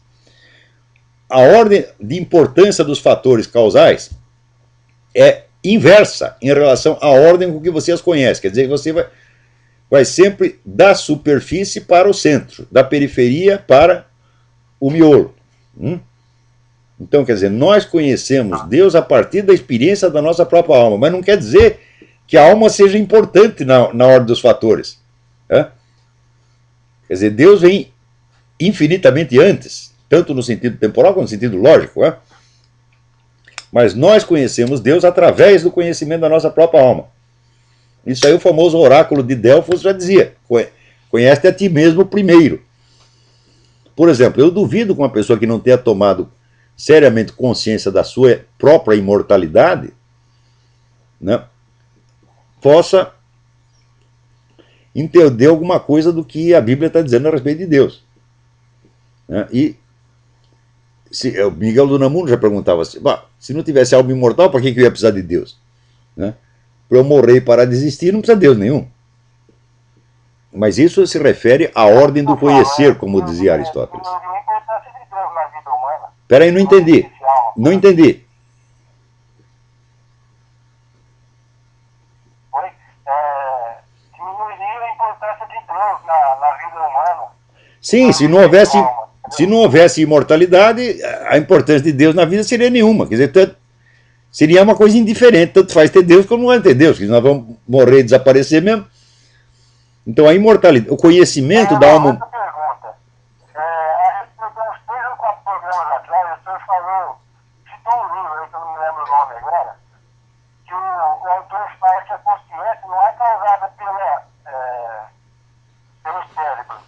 A ordem de importância dos fatores causais é inversa em relação à ordem com que você as conhece. Quer dizer, que você vai sempre da superfície para o centro, da periferia para o miolo. Então, quer dizer, nós conhecemos Deus a partir da experiência da nossa própria alma, mas não quer dizer que a alma seja importante na ordem dos fatores. Quer dizer, Deus vem infinitamente antes, tanto no sentido temporal quanto no sentido lógico. Mas nós conhecemos Deus através do conhecimento da nossa própria alma. Isso aí o famoso oráculo de Delfos já dizia: conhece a ti mesmo primeiro. Por exemplo, eu duvido que uma pessoa que não tenha tomado seriamente consciência da sua própria imortalidade, né, possa entender alguma coisa do que a Bíblia está dizendo a respeito de Deus. E o Miguel do Unamuno já perguntava assim: se não tivesse alma imortal, para que eu ia precisar de Deus? Para eu morrer e parar de existir, não precisa de Deus nenhum. Mas isso se refere à ordem do conhecer, como dizia Aristóteles. Espera aí, não entendi. Não entendi. Diminuiria a importância de Deus na vida humana. Sim, se não houvesse imortalidade, a importância de Deus na vida seria nenhuma. Quer dizer, seria uma coisa indiferente. Tanto faz ter Deus como não é ter Deus, que nós vamos morrer e desaparecer mesmo. Então a imortalidade, o conhecimento da alma. Outra pergunta. A respeito de uns 3 ou 4 programas atrás, o senhor falou, citou um livro aí que eu não me lembro o nome agora, que o autor fala que a consciência não é causada pelo cérebro.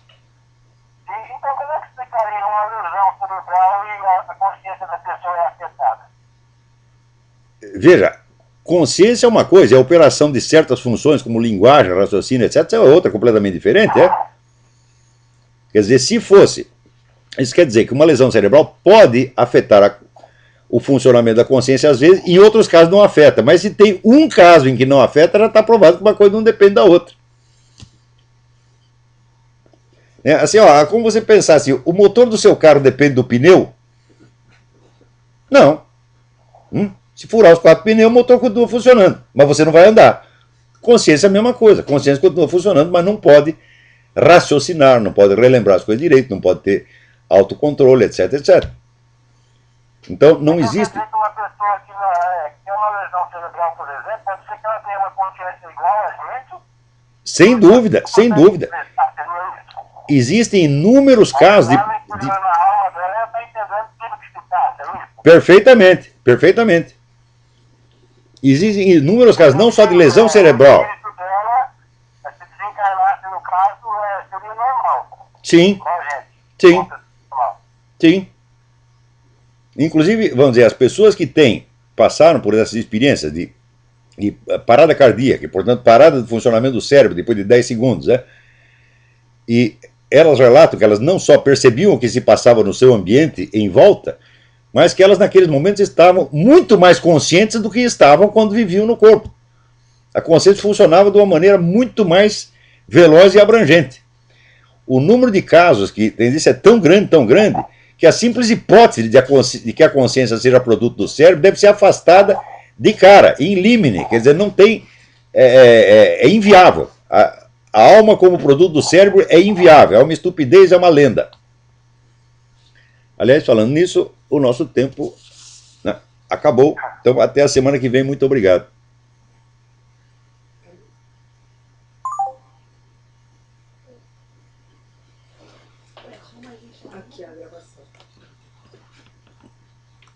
Então, como é que explicaria uma lesão cerebral e a consciência da pessoa é afetada? Veja, consciência é uma coisa, a operação de certas funções, como linguagem, raciocínio, etc., é outra, completamente diferente. Quer dizer, se fosse. Isso quer dizer que uma lesão cerebral pode afetar o funcionamento da consciência às vezes, e em outros casos não afeta. Mas se tem um caso em que não afeta, já está provado que uma coisa não depende da outra. Assim, como você pensar assim, o motor do seu carro depende do pneu? Não. Se furar os 4 pneus, o motor continua funcionando, mas você não vai andar. Consciência é a mesma coisa. Consciência continua funcionando, mas não pode raciocinar, não pode relembrar as coisas direito, não pode ter autocontrole, etc, etc. Então, não existe. Uma pessoa que tem uma lesão cerebral, por exemplo, pode ser que ela tenha uma consciência igual a gente? Sem dúvida, sem dúvida. Existem inúmeros casos de. Perfeitamente, perfeitamente. Existem inúmeros casos, não só de lesão cerebral. Se desencarnasse, no caso, seria normal. Sim, sim, sim. Inclusive, vamos dizer, as pessoas que passaram por essas experiências de parada cardíaca, portanto, parada do funcionamento do cérebro depois de 10 segundos, e elas relatam que elas não só percebiam o que se passava no seu ambiente em volta, mas que elas naqueles momentos estavam muito mais conscientes do que estavam quando viviam no corpo. A consciência funcionava de uma maneira muito mais veloz e abrangente. O número de casos que tem isso é tão grande, que a simples hipótese de que a consciência seja produto do cérebro deve ser afastada de cara, in limine, quer dizer, não tem, é inviável. A alma como produto do cérebro é inviável, é uma estupidez, é uma lenda. Aliás, falando nisso, o nosso tempo, né, acabou. Então, até a semana que vem. Muito obrigado. Aqui a gravação.